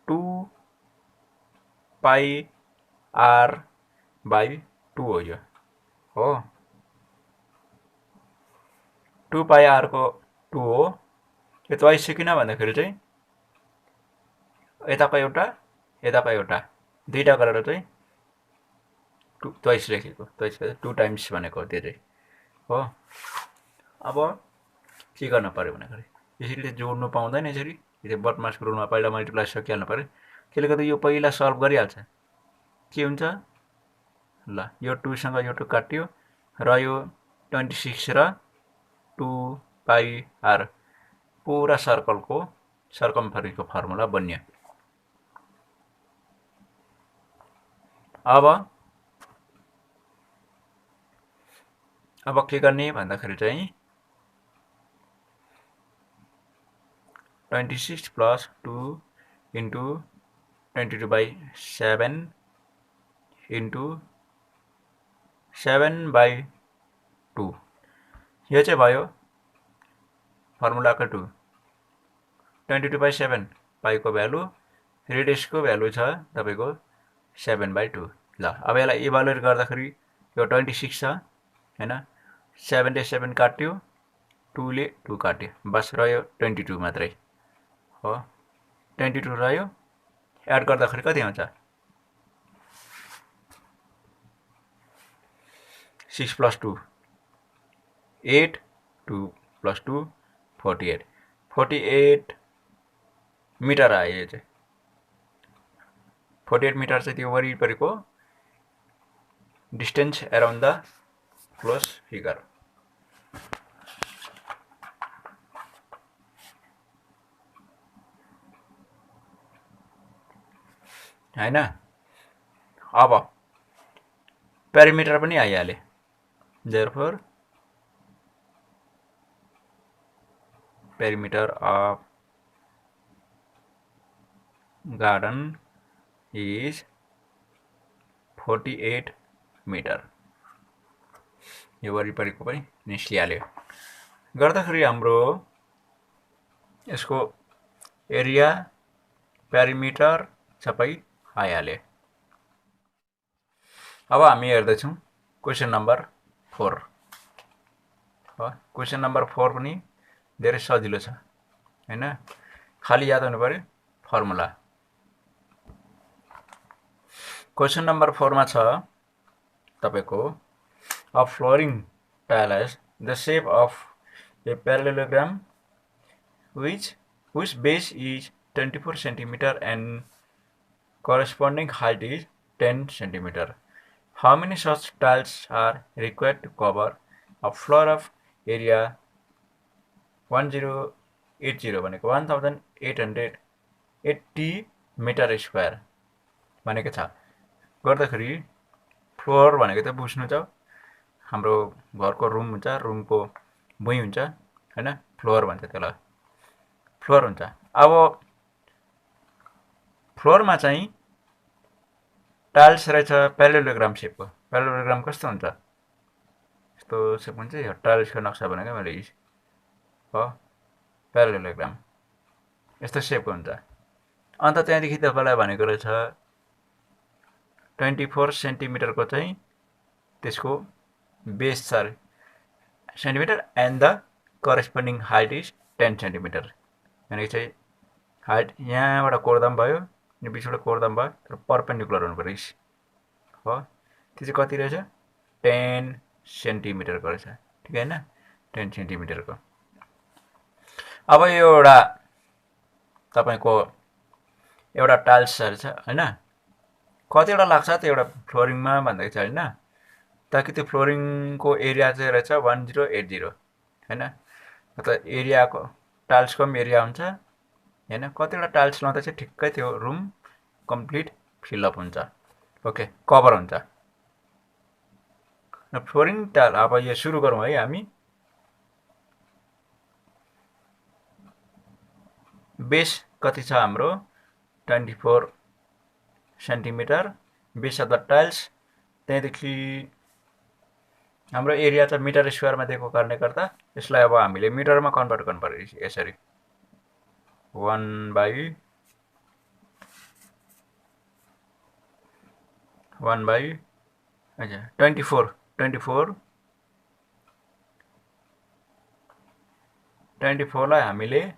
2 पाई आर बाई 2 हो। यो हो 2 पाई आर को 2 हो। यो 22 चाहिँ किन भन्दाखेरि चाहिँ यताको एउटा यताको एउटा दुईटा गरेर चाहिँ 22 लेखेको, 2 टाइम्स भनेको त्यो चाहिँ हो। अब के गर्न पर्यो भन्दाखेरि यसरी चाहिँ जोड्नु पाउँदैन। यसरी यो बदमासको रुलमा पहिला मल्टिप्लाई सकिहाल्नु पर्यो। त्यसले गर्दा यो पहिला सल्भ गरिहाल्छ। के हुन्छ ल, यो 2 सँग यो 2 काट्यो र यो 26 र 2 पाई आर पुरा सर्कलको सर्कमफरेन्सको फर्मुला बन्यो। अब के गर्ने भन्दाखेरि चाहिँ 26 प्लस 2 इन्टु 22/7 इन्टु 7/2 यो चाहिँ भयो फर्मुलाको 2। 22/7 पाईको भ्यालु, रेडियसको भ्यालु छ तपाईको 7/2। ल अब यसलाई इभ्यालुएट गर्दाखेरि यो 26 छ हैन, 7 ले 7 काट्यो, 2 ले 2 काट्यो, बस रह्यो 22 मात्रै हो। 22 रह्यो, एड गर्दाखेरि कति आउँछ 6 प्लस 2 8, 2 प्लस 2 48 मिटर आयो। यो चाहिँ 48 मिटर चाहिँ त्यो वरिपरिको distance around the close figure. हैन, अब पेरिमिटर पनि आइहाल्यो। Therefore perimeter of garden is 48 metre. यो वरिपरिको पनि निस्किहाल्यो। गर्दाखेरि हाम्रो यसको एरिया पेरिमिटर सबै आइहाल्यो। अब हामी हेर्दैछौँ क्वेसन नम्बर 4 हो। क्वेसन नम्बर 4 पनि धेरै सजिलो छ हैन, खाली याद हुनु पर्यो फर्मुला। क्वेसन नम्बर 4 मा छ तपाईको a flooring tile has the shape of a parallelogram which base is 24 centimeter and corresponding height is 10 centimeter. How many such tiles are required to cover a floor of area 1080 भनेको 1880 metre square भनेको छ। गर्दाखेरि floor भनेको त बुझ्नु छ, हाम्रो घरको रुम हुन्छ, रुमको भुइँ हुन्छ हैन, फ्लोर भन्छ त्यसलाई, फ्लोर हुन्छ। अब फ्लोरमा चाहिँ टाइल्स रहेछ प्यारालेलोग्राम शेपको। प्यारालेलोग्राम कस्तो हुन्छ, यस्तो शेप हुन्छ। यो टाइल्सको नक्सा बनाएको मैले हो, प्यारालेलोग्राम यस्तो शेपको हुन्छ। अन्त त्यहाँदेखि तपाईलाई भनेको रहेछ 24 सेन्टिमिटरको चाहिँ त्यसको बेस छ centimetre and the corresponding height is 10 centimetre. भनेको चाहिँ हाइट यहाँबाट कोर्दा पनि भयो, यो बिचबाट कोर्दा पनि भयो, तर परपेन्डिकुलर हुनु पर्यो हो। त्यो चाहिँ कति रहेछ 10 सेन्टिमिटरको रहेछ, ठिक हैन, 10 सेन्टिमिटरको। अब यो एउटा तपाईको एउटा टाइल्स रहेछ हैन, कतिवटा लाग्छ त्यो एउटा फ्लोरिङमा भन्दाखेरि चाहिँ होइन, ताकि त्यो फ्लोरिङको एरिया चाहिँ रहेछ 1080 होइन। मतलब एरियाको टाइल्सको पनि एरिया हुन्छ होइन। कतिवटा टाइल्स लाउँदा चाहिँ ठिक्कै त्यो रुम कम्प्लिट फिलअप हुन्छ, ओके कभर हुन्छ। फ्लोरिङ टाइल अब यो सुरु गरौँ है हामी। बेस कति छ हाम्रो 24 centimetre base of the tiles. त्यहाँदेखि हाम्रो एरिया चाहिँ मिटर स्क्वायरमा दिएको कारणले गर्दा यसलाई अब हामीले मिटरमा कन्भर्ट गर्नु पर्यो यसरी 1/24 लाई हामीले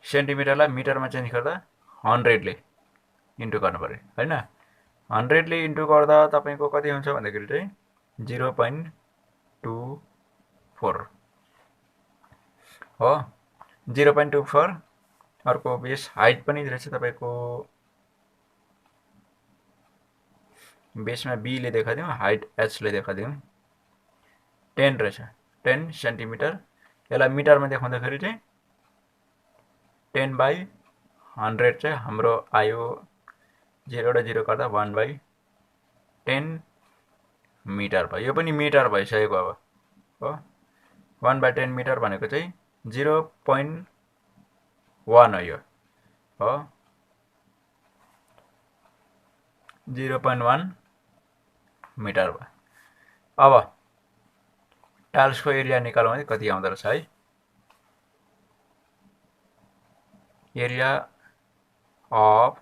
सेन्टिमिटरलाई मिटरमा चेन्ज गर्दा 100 ले इन्टु गर्नु पर्यो होइन। 100 ले इन्टु गर्दा तपाईँको कति हुन्छ भन्दाखेरि चाहिँ 0.24 हो। 0.24 अर्को बेस हाइट पनि रहेछ तपाईँको, बेसमा बी ले देखादिउँ, हाइट एच ले देखादिउँ। 10 रहेछ, 10 सेन्टिमिटर। यसलाई मिटरमा देखाउँदाखेरि चाहिँ 10/100 चाहिँ हाम्रो आयो। 0 गर्दा 1/10 मिटर भयो। यो पनि मिटर भइसकेको अब हो। 1/10 मिटर भनेको चाहिँ 0.1 हो यो हो। 0.1 मिटर भयो। अब टाइल्सको एरिया निकालौँ है कति आउँदो रहेछ है। Area of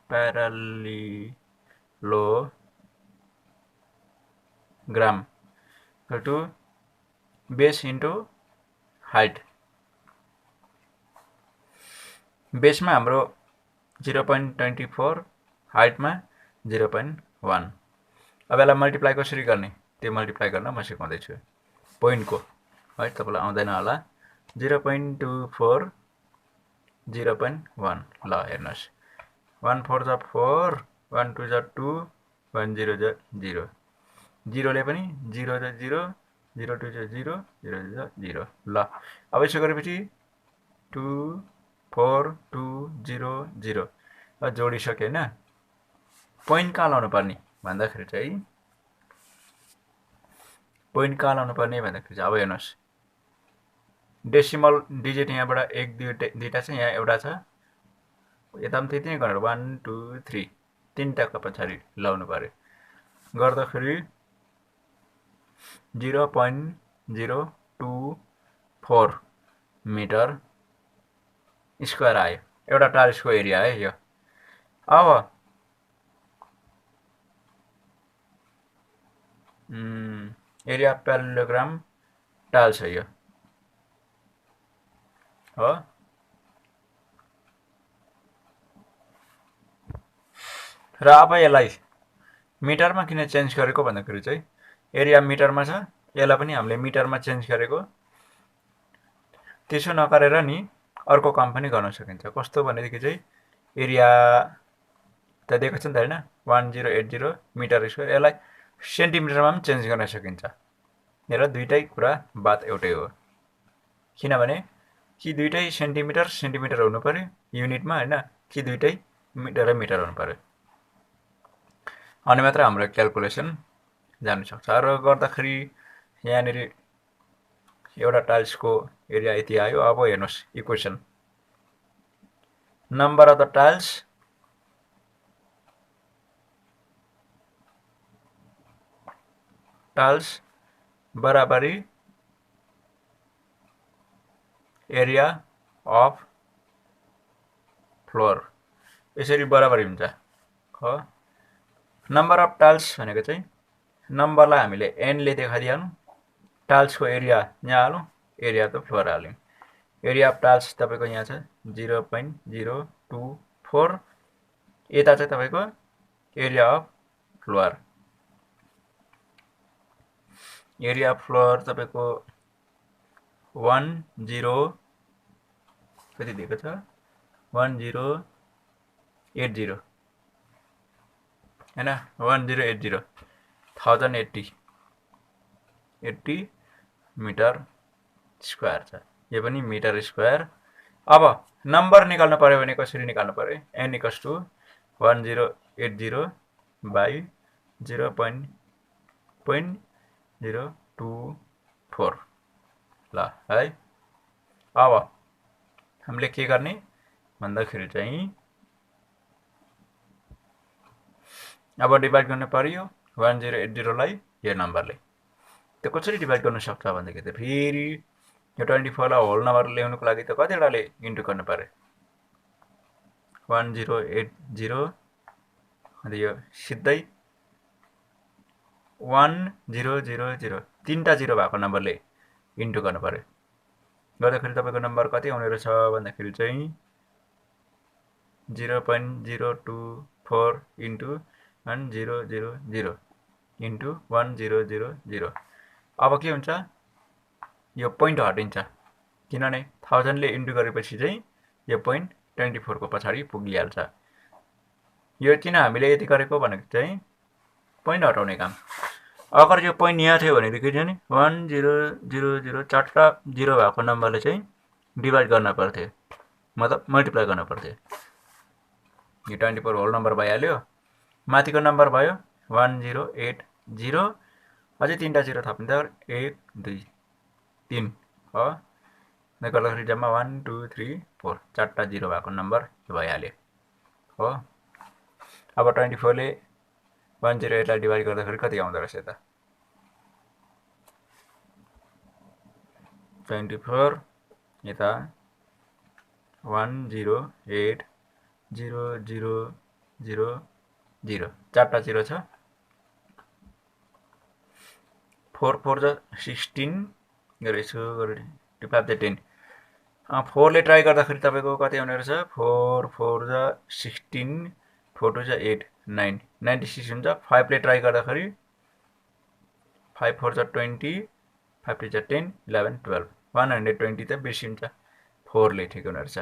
parallelogram to base into height. बेसमा हाम्रो 0.24, हाइटमा 0.1। अब यसलाई मल्टिप्लाई कसरी गर्ने त्यो मल्टिप्लाई गर्न म सिकाउँदैछु पोइन्टको है, तपाईँलाई आउँदैन होला। 0.24 0.1 ल हेर्नुहोस्, 1 4 जा 4, 1 2 जा 2, 1 0 जा 0, 0 ले पनि 0 जा 0, 0 2 जा 0, 0 जा 0 ल। अब यसो गरेपछि 2 4 2 0 0 जोडिसक्यो होइन। पोइन्ट कहाँ लाउनु पर्ने भन्दाखेरि चाहिँ पोइन्ट कहाँ लाउनु पर्ने भन्दाखेरि चाहिँ अब हेर्नुहोस्, डेसिमल डिजिट यहाँबाट 1 2टा छ, यहाँ एउटा छ, यता पनि त्यति नै गर्नु 1 2 3 3टाको पछाडि लाउनु पर्यो। गर्दाखेरि 0.024 मिटर स्क्वायर आयो, एउटा टाइल्सको एरिया है यो। अब एरिया प्यारालिलोग्राम टाइल्स है यो हो। र अब यसलाई मिटरमा किन चेन्ज गरेको भन्दाखेरि चाहिँ एरिया मिटरमा छ, यसलाई पनि हामीले मिटरमा चेन्ज गरेको। त्यसो नगरेर नि अर्को काम पनि गर्न सकिन्छ। कस्तो भनेदेखि चाहिँ एरिया त दिएको छ नि त होइन 1080 मिटर स्क्वायर, यसलाई सेन्टिमिटरमा पनि चेन्ज गर्न सकिन्छ। हेर दुइटै कुरा बात एउटै हो, किनभने कि दुइटै सेन्टिमिटर हुनु पर्यो युनिटमा होइन, कि दुइटै मिटर हुनु पर्यो, अनि मात्र हाम्रो क्यालकुलेसन जानु सक्छ। र गर्दाखेरि यहाँनिर एउटा टाइल्सको एरिया यति आयो। अब हेर्नुहोस् equation, number of the tiles बराबरी एरिया अफ फ्लोर, यसरी बराबरी हुन्छ हो। नम्बर अफ टाइल्स भनेको चाहिँ नम्बरलाई हामीले n ले देखाइदिहालौँ, टाइल्सको एरिया यहाँ हालौँ, एरिया अफ द फ्लोर हाल्यौँ। एरिया अफ टाइल्स तपाईँको यहाँ छ 0.024, यता चाहिँ तपाईँको area of floor. Area of floor तपाईँको 10 कति दिएको छ 1080 हैन 1080 1080 मिटर स्क्वायर छ यो पनि मिटर स्क्वायर अब नम्बर निकाल्नु पर्यो भने कसरी निकाल्नु पर्यो n इक्वल्स टु 1080 बाई 0.024 ल है अब हामीले के गर्ने भन्दाखेरि चाहिँ अब डिभाइड गर्नु पर्यो 1080 लाई यो नम्बरले त्यो कसरी डिभाइड गर्न सक्छ भन्दाखेरि त फेरि यो 24 लाई होल नम्बर ल्याउनुको लागि त कतिवटाले इन्टु गर्नु पर्यो 1080 अनि यो सिधै 1000 तीनटा जिरो भएको नम्बरले इन्टु गर्नु पर्यो गर्दाखेरि तपाईको नम्बर कति आउने रहेछ भन्दाखेरि चाहिँ 0.024 इन्टु 1000 इन्टु 1000 अब के हुन्छ यो पोइन्ट हटिन्छ किनभने 1000 ले इन्टु गरेपछि चाहिँ यो पोइन्ट 24 को पछाडि पुगिहाल्छ यो किन हामीले यति गरेको भनेको चाहिँ पोइन्ट हटाउने काम अगर यो पोइन्ट यहाँ थियो भनेदेखि चाहिँ 1000 चारवटा जिरो भएको नम्बरले चाहिँ डिभाइड गर्न पर्थ्यो मतलब मल्टिप्लाई गर्न पर्थ्यो यो 24 होल नम्बर भइहाल्यो माथिको नम्बर भयो 1080 अझै तीनटा जिरो थप्नु त 1 2 3 हो गर्दाखेरि जम्मा 1 2 3 4 चारवटा जिरो भएको नम्बर भइहाल्यो हो अब 24 ले 108 लाई डिभाइड गर्दाखेरि कति आउँदो रहेछ त 24 यता 108000 चारवटा जिरो छ 4 4 जा 16 गरेछु 2 5 जा 10 4 ले ट्राई गर्दाखेरि तपाईको कति आउने रहेछ 4 4 जा 16 4 2 जा 8 9 96 हुन्छ 5 ले ट्राई गर्दाखेरि 5 4 जा 20 5 2 जा 10 11 12 120 त बेसी हुन्छ 4 ले ठिक हुने रहेछ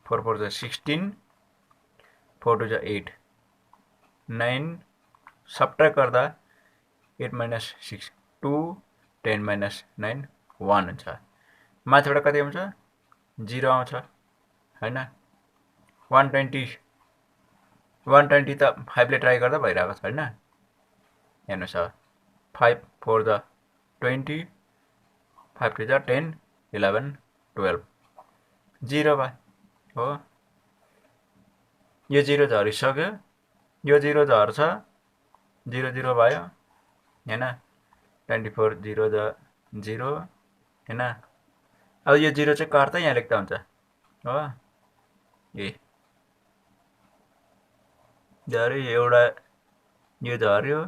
4 4 जा 16 4 2 जा 8 9 सबट्र्याक्ट गर्दा 8 minus 6 2 10 minus 9 1 हुन्छ माथिबाट कति आउँछ 0 आउँछ हैन 120 त 5 ले ट्राई गर्दा भइरहेको छ हैन हेर्नुस् 5 4 जा 20 5 2 जा 10 11 12 0 भयो हो यो 0 झरिसक्यो यो 0 झर्छ 0 0 भयो हैन 24 0 जा 0 हैन अब यो 0 चाहिँ काट्दा यहाँ लेख्दा हुन्छ हो ए झर्यो एउटा यो झर्यो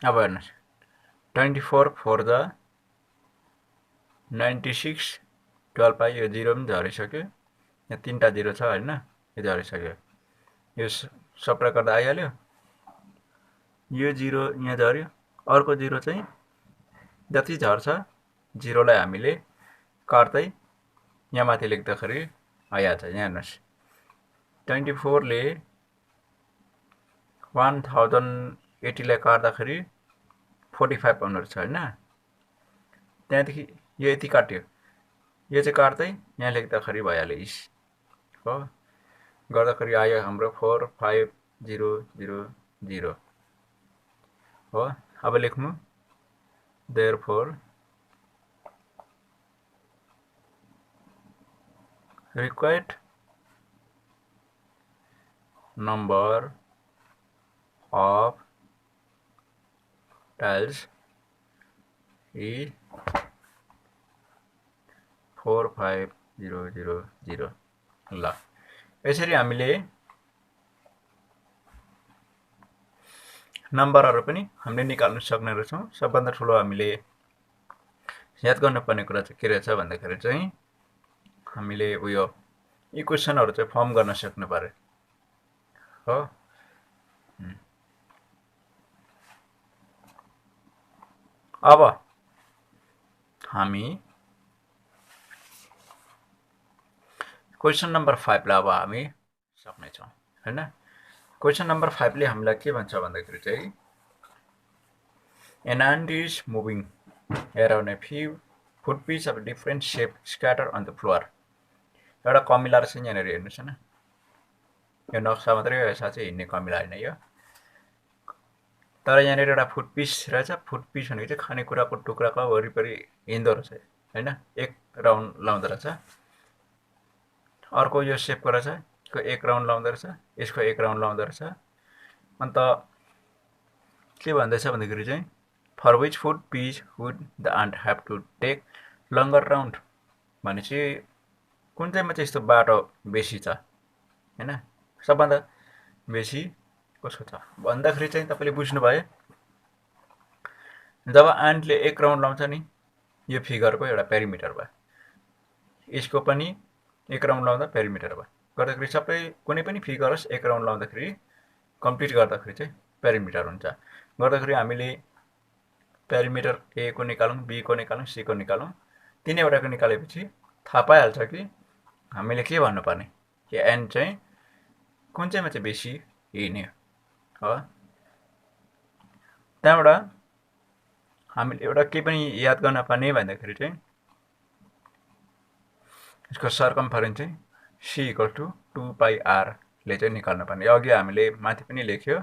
अब हेर्नुस् 24 4 जा 96 12 पाइ यो 0 पनि झरिसक्यो यहाँ तीनटा 0 छ हैन यो झरिसक्यो यो सबट्र्याक्ट गर्दा आइहाल्यो यो 0 यहाँ झर्यो अर्को 0 चाहिँ जति झर्छ 0 लाई हामीले काट्दै यहाँ माथि लेख्दाखेरि आइहाल्छ यहाँ हेर्नुस् 24 ले 1080 लाई काट्दाखेरि 45 आउनु रहेछ हैन त्यहाँदेखि यो यति काट्यो यो चाहिँ काट्दै यहाँ लेख्दाखेरि भइहाल्यो इस हो गर्दाखेरि आयो हाम्रो 45000 हो अब लेख्नु therefore required number of tiles is 45000 ल यसरी हामीले नम्बरहरु पनि हामीले निकाल्न सक्ने रहेछौं सबभन्दा ठूलो हामीले याद गर्नुपर्ने कुरा चाहिँ के रहेछ भन्दाखेरि चाहिँ हामीले उयो इक्वेसनहरु चाहिँ फर्म गर्न सक्नु पर्यो हो अब हामी क्वेसन नम्बर 5 लाई अब हामी सक्नेछौँ हैन। क्वेसन नम्बर 5 ले हामीलाई के भन्छ भन्दाखेरि चाहिँ an ant is moving around a few footprints of different shape scattered on the floor। एउटा कमिला रहेछ यहाँनिर हेर्नुहोस् हैन, यो नक्सा मात्रै हो, साँच्चै हिँड्ने कमिला होइन यो। तर यहाँनिर एउटा फुटपिस रहेछ, फुटपिस भनेको चाहिँ खानेकुराको टुक्राको वरिपरि हिँड्दो रहेछ हैन, एक राउन्ड लाउँदो रहेछ। अर्को यो सेपको रहेछ, यसको एक राउन्ड लाउँदो रहेछ, यसको एक राउन्ड लाउँदो रहेछ। अन्त के भन्दैछ भन्दाखेरि चाहिँ for which food piece would the ant have to take longer round भनेपछि कुन चाहिँमा चाहिँ यस्तो बाटो बेसी छ हैन, सबभन्दा बेसी कसको छ भन्दाखेरि चाहिँ तपाईँले बुझ्नुभयो। जब आन्टले एक राउन्ड लाउँछ नि, यो फिगरको एउटा पेरिमिटर भयो, यसको पनि एक राउन्ड लाउँदा पेरिमिटर भयो, गर्दाखेरि सबै कुनै पनि फिगर होस् एक राउन्ड लाउँदाखेरि कम्प्लिट गर्दाखेरि चाहिँ पेरिमिटर हुन्छ। गर्दाखेरि हामीले पेरिमिटर ए को निकालौँ, बी को निकालौँ, सी को निकालौँ, तिनैवटाको निकालेपछि थाहा पाइहाल्छ कि हामीले के भन्नुपर्ने, कि एन चाहिँ कुन चाहिँमा चाहिँ बेसी हिँड्ने हो। त्यहाँबाट हामीले एउटा के पनि याद गर्न पर्ने भन्दाखेरि चाहिँ यसको सर्कमफरेन्स चाहिँ सी इक्वल टु 2πr ले चाहिँ निकाल्नु पर्ने। अघि हामीले माथि पनि लेख्यो,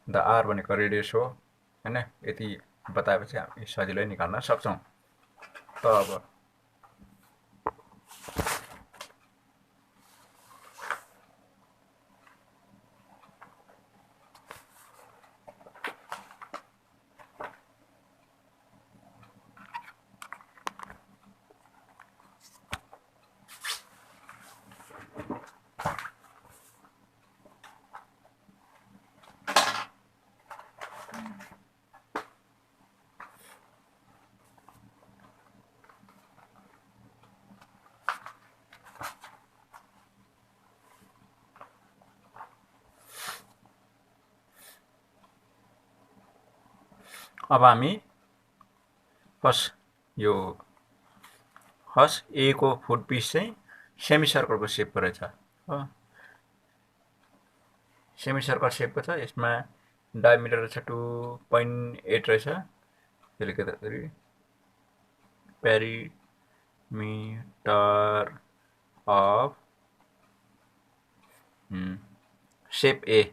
द आर भनेको रेडियस हो हैन, यति बताएपछि हामी सजिलै निकाल्न सक्छौँ। त अब हामी फर्स्ट यो ए को फुट पिस चाहिँ सेमी सर्कलको सेपको रहेछ हो, सेमी सर्कल सेपको छ। यसमा डायमिटर रहेछ 2.8 रहेछ, त्यसले गर्दाखेरि पेरिमिटर अफ सेप ए,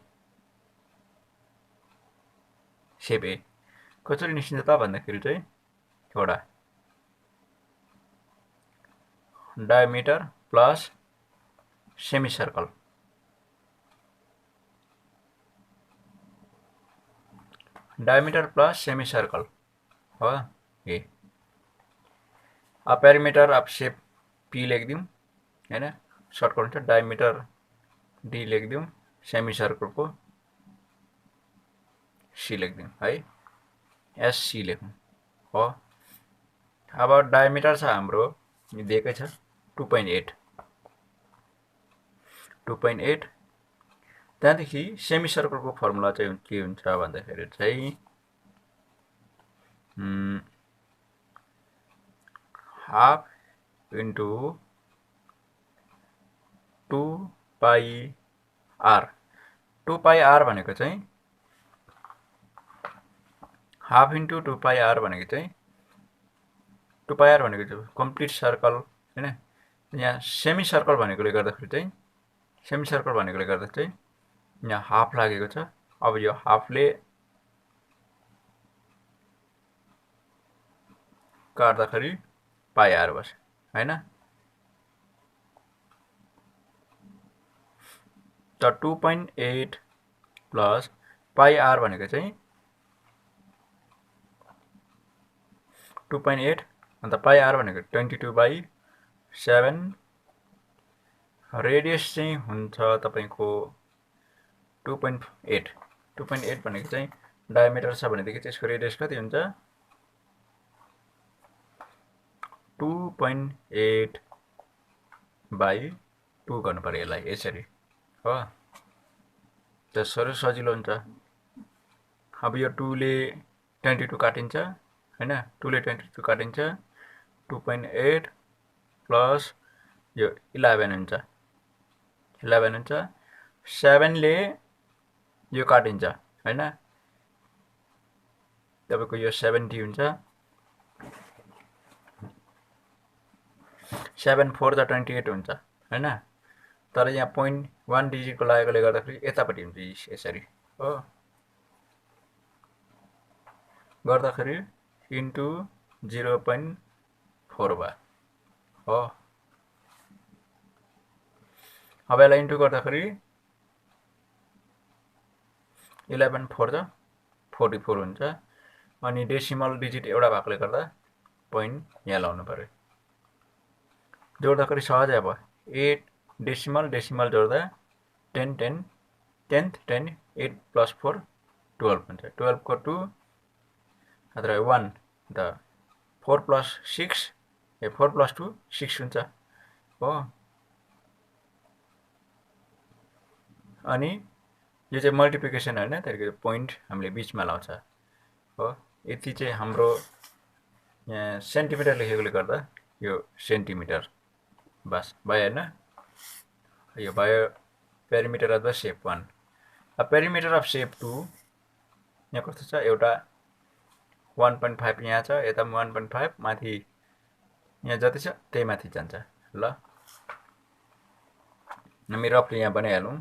सेप ए कसरी निस्किन्छ त भन्दाखेरि चाहिँ एउटा diameter plus semi circle, diameter plus semi circle हो ए। अब पेरिमिटर अब सेप पी लेखिदिउँ हैन, सर्टकट हुन्छ, डायमिटर डी लेखिदिउँ, सेमी सर्कलको सी लेखिदिउँ है, एससी लेखौँ हो। अब डायमिटर छ हाम्रो दिएकै छ 2.8, त्यहाँदेखि सेमी सर्कलको फर्मुला चाहिँ के हुन्छ भन्दाखेरि चाहिँ हाफ इन्टु 2πr, 2πr भनेको चाहिँ हाफ इन्टु 2πr भनेको चाहिँ 2πr भनेको चाहिँ कम्प्लिट सर्कल हैन। यहाँ सेमी सर्कल भनेकोले गर्दाखेरि चाहिँ, सेमी सर्कल भनेकोले गर्दा चाहिँ यहाँ हाफ लागेको छ। अब यो हाफले काट्दाखेरि πr बस हैन। त 2.8 प्लस πr भनेको चाहिँ 2.8 अन्त πr भनेको 22/7, रेडियस चाहिँ हुन्छ तपाईको 2.8, 2.8 भनेको चाहिँ डायमिटर छ भनेदेखि त्यसको रेडियस कति हुन्छ 2.8/2 गर्नु पर्यो यसलाई यसरी हो, त्यसरी सजिलो हुन्छ। अब यो 2 ले 22 काटिन्छ हैन, 2 ले 22 काटिन्छ, 2.8 प्लस यो 11 हुन्छ 11 हुन्छ 7 ले यो काटिन्छ हैन तपाईको यो 70 हुन्छ 7 4 जा 28 हुन्छ हैन तर यहाँ 0.1 डिजिटको लागेकोले गर्दाखेरि यतापट्टि हुन्छ यसरी हो गर्दाखेरि इन्टु 0.4 भयो हो अब यसलाई इन्टु गर्दाखेरि 11 4 जा 44 हुन्छ अनि डेसिमल डिजिट एउटा भएकोले गर्दा पोइन्ट यहाँ लाउनु पर्यो जोड्दाखेरि सहजै भयो 8 डेसिमल डेसिमल जोड्दा 10 10 10th 10 8 plus 4 12 हुन्छ 12 को 2 अथवा 1 द 4 plus 6 ए 4 plus 2 6 हुन्छ हो अनि यो चाहिँ मल्टिप्लिकेसन हैन त्यसको पोइन्ट हामीले बीचमा लाउँछ हो यति चाहिँ हाम्रो यहाँ सेन्टिमिटर लेखेकोले गर्दा यो सेन्टिमिटर बस भयो हैन यो भयो पेरिमिटर अफ द शेप 1 अब पेरिमिटर अफ शेप 2 यहाँ कस्तो छ एउटा 1.5 यहाँ छ यता 1.5 माथि यहाँ जति छ त्यही माथि जान्छ ल हामी रफली यहाँ बनाइहालौं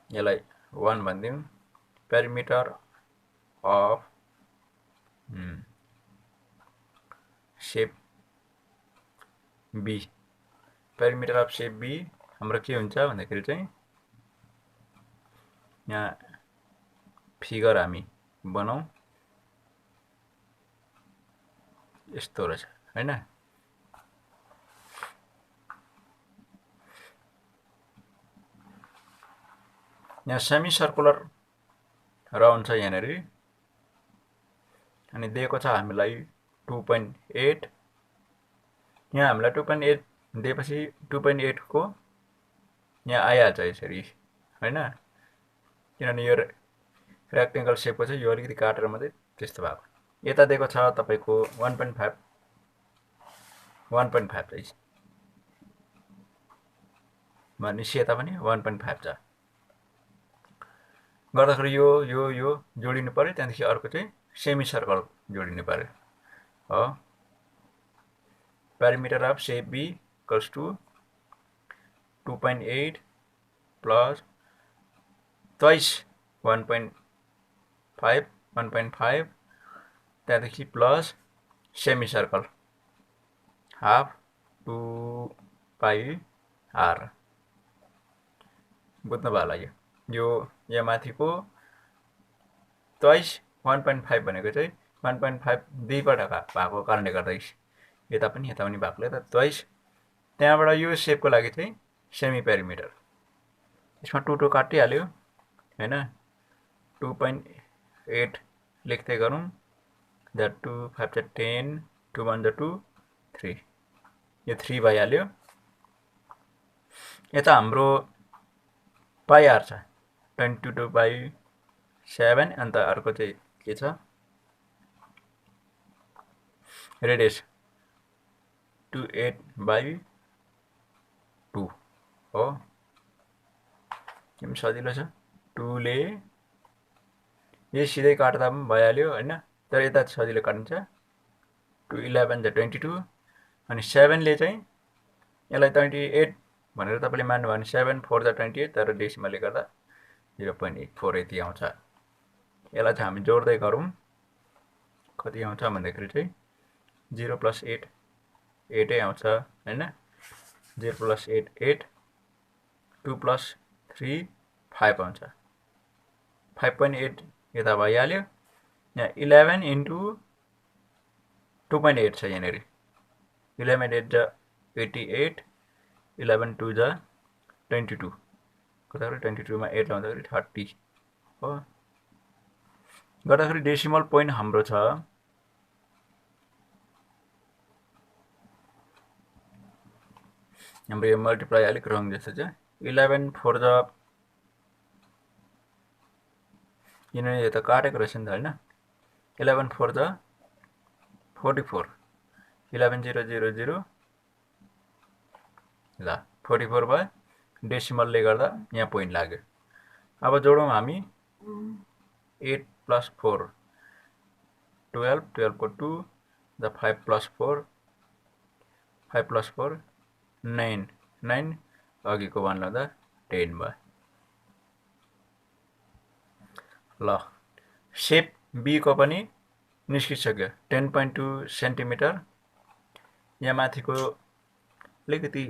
यसलाई 1 भनिदिउँ perimeter of shape B perimeter of shape B हाम्रो के हुन्छ भन्दाखेरि चाहिँ यहाँ फिगर हामी बनाऊ यस्तो रहेछ हैन यहाँ सेमी सर्कुलर राउन्ड छ यहाँनेरि अनि दिएको छ हामीलाई 2.8 यहाँ हामीलाई 2.8 दिएपछि 2.8 को यहाँ आइहाल्छ यसरी हैन किनभने यो रेक्टेंगल शेपको चाहिँ यो अलिकति काटेर मात्रै त्यस्तो भएको यता दिएको छ तपाईको 1.5 चाहिँ भनेपछि यता पनि 1.5 छ गर्दाखेरि यो जोडिनु पर्यो त्यहाँदेखि अर्को चाहिँ सेमी सर्कल जोडिनु पर्यो हो perimeter of shape B equals to 2.8 plus twice 1.5 त्यहाँदेखि plus semi circle half 2 pi r बुझ्नु भयो होला यो यहाँ माथिको ट्वाइस 1.5 भनेको चाहिँ 1.5 दुईपल्ट भएको कारणले गर्दा यता पनि भएकोले त ट्वाइस त्यहाँबाट यो शेपको लागि चाहिँ सेमी पेरिमिटर यसमा 2 2 काटिहाल्यो हैन 2.8 लेख्दै गरौँ दैट 2 5 10 2 1 2 3 यो 3 भइहाल्यो यता हाम्रो पाई आर छ 22/7 अन्त अर्को चाहिँ के छ रेडियस 28/2 हो यो सजिलो छ 2 ले यो सिधै काट्दा पनि भइहाल्यो हैन तर यता सजिलो काटिन्छ 2 11 जा 22 अनि 7 ले चाहिँ यसलाई 28 भनेर तपाईले मान्नु भने 7 4 जा 28 तर डेसिमलले गर्दा 0.84 यति आउँछ यसलाई चाहिँ हामी जोड्दै गरौँ कति आउँछ भन्दाखेरि चाहिँ 0 + 8 8 आउँछ हैन 0 + 8 8 2 + 3 5 आउँछ 5.8 यता भइहाल्यो यहाँ 11 * 2.8 छ यहाँनेरि 11 8 जा 88 11 2 जा 22 गर्दाखेरि 22 मा 8 लाउँदाखेरि 30 हो गर्दाखेरि डेसिमल पोइन्ट हाम्रो छ हाम्रो यो मल्टिप्लाई अलिक रङ जस्तो छ 11 4 जा किनभने यो त काटेको रहेछ नि त हैन 11 4 जा 44 11000 ल 44 भयो डेसिमलले गर्दा यहाँ पोइन्ट लाग्यो अब जोडौँ हामी 8 + 4 12 12 को 2 द 5 + 4 5 + 4 9 9 अघिको 1 लाउँदा 10 भयो ल सेप बी को पनि निस्किसक्यो 10.2 सेन्टिमिटर यहाँ माथिको अलिकति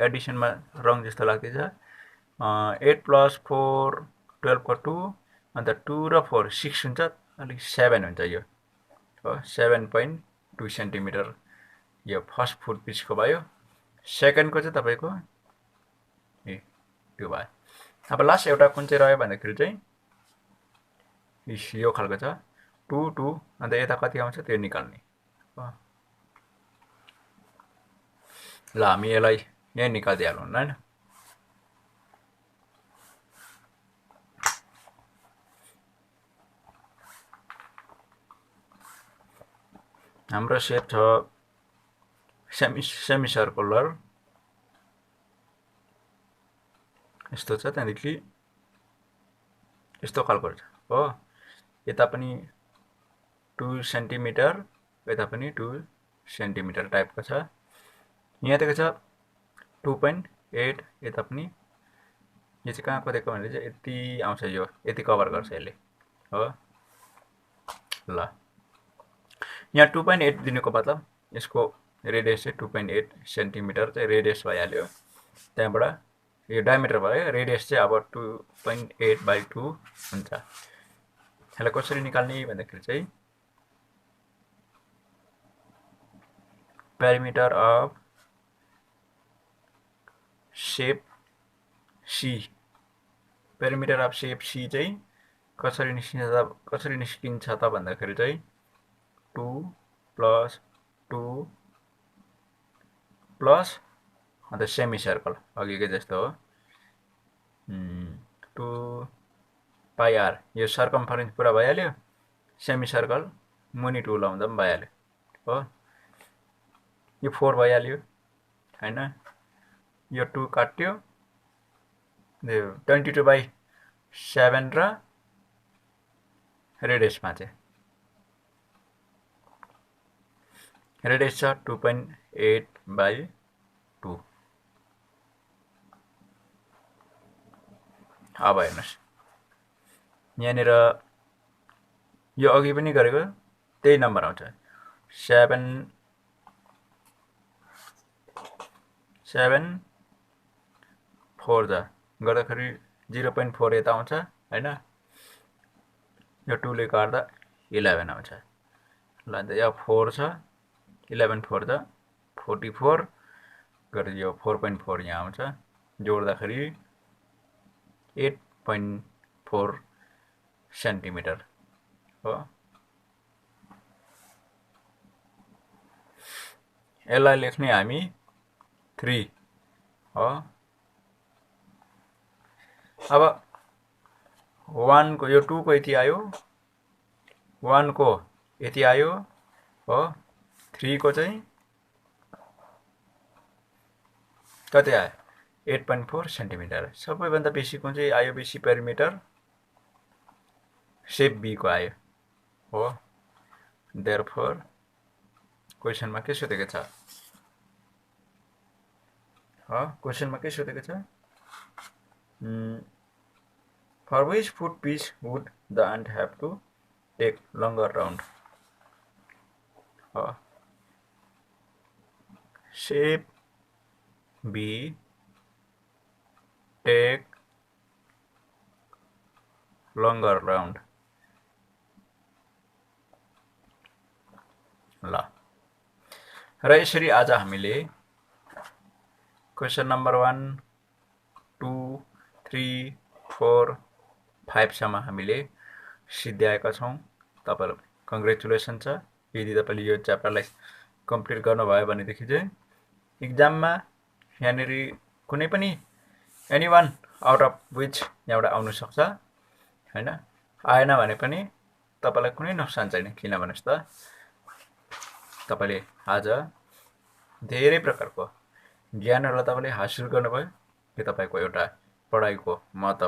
एडिसनमा रङ जस्तो लाग्दैछ 8 + 4 12 को 2 अन्त 2 र 4 6 हुन्छ अलिक 7 हुन्छ यो हो 7.2 सेन्टिमिटर यो फर्स्ट फुट पिचको भयो सेकेन्डको चाहिँ तपाईको यो भयो अब लास्ट एउटा कुन चाहिँ रह्यो भन्दाखेरि चाहिँ यो खालको छ 2 2 अन्त यता कति आउँछ त्यो निकाल्ने ल हामी यसलाई यहाँ निकाल्दिहालौँ हैन हाम्रो सेप छ सेमी सर्कुलर यस्तो छ त्यहाँदेखि यस्तो खालको छ हो यता पनि 2 सेन्टिमिटर यता पनि 2 सेन्टिमिटर टाइपको छ यहाँ दिएको छ 2.8 यता पनि यो चाहिँ कहाँको दिएको भने चाहिँ यति आउँछ यो यति कभर गर्छ यसले हो ल यहाँ 2.8 दिनुको मतलब यसको रेडियस चाहिँ 2.8 सेन्टिमिटर चाहिँ रेडियस भइहाल्यो त्यहाँबाट यो डायमिटर भयो रेडियस चाहिँ अब 2.8/2 हुन्छ यसलाई कसरी निकाल्ने भन्दाखेरि चाहिँ perimeter of shape C perimeter of shape C चाहिँ कसरी निस्किन्छ त भन्दाखेरि चाहिँ 2 + 2 प्लस अन्त सेमी सर्कल अघिकै जस्तो हो 2 πr यो सर्कम्फरेन्स पुरा भइहाल्यो सेमी सर्कल मुनि 2 लाउँदा पनि भइहाल्यो हो यो 4 भइहाल्यो हैन यो 2 काट्यो 22/7 र रेडियसमा चाहिँ रेडियस छ 2.8/2 अब हेर्नुस् यहाँनिर यो अघि पनि गरेको त्यही नम्बर आउँछ 7 4 गर्दाखेरि 0.4 यता आउँछ हैन यो 2 ले काट्दा 11 आउँछ ल अन्त यो 4 छ 11 4 त 44 गरेर यो 4.4 यहाँ आउँछ जोड्दाखेरि 8.4 सेन्टिमिटर हो यसलाई लेख्ने हामी 3 हो अब 1 को यो 2 को यति आयो 1 को यति आयो हो 3 को चाहिँ कति आयो 8.4 सेन्टिमिटर सबैभन्दा बेसी कुन चाहिँ आयो बेसी पेरिमिटर सेप बी को आयो हो देयरफोर क्वेशनमा के सोधेको छ हो क्वेशनमा के सोधेको छ for which footpiece would the ant have to take longer round shape B take longer round ल र यसरी आज हामीले क्वेशन नम्बर 1 2 3 4 5 सम्म हामीले सिद्ध्याएका छौं तपाईहरु कंग्रेचुलेसन छ यदि तपाईले यो च्याप्टरलाई कम्प्लिट गर्नुभयो भनेदेखि चाहिँ एक्जाममा यहाँनेरि कुनै पनि any one out of which यहाँबाट आउन सक्छ हैन आएन भने पनि तपाईलाई कुनै नोक्सान छैन किन भन्नुस् त तपाईले आज धेरै प्रकारको ज्ञानहरूलाई तपाईँले हासिल गर्नुभयो। यो तपाईँको एउटा पढाइको महत्त्व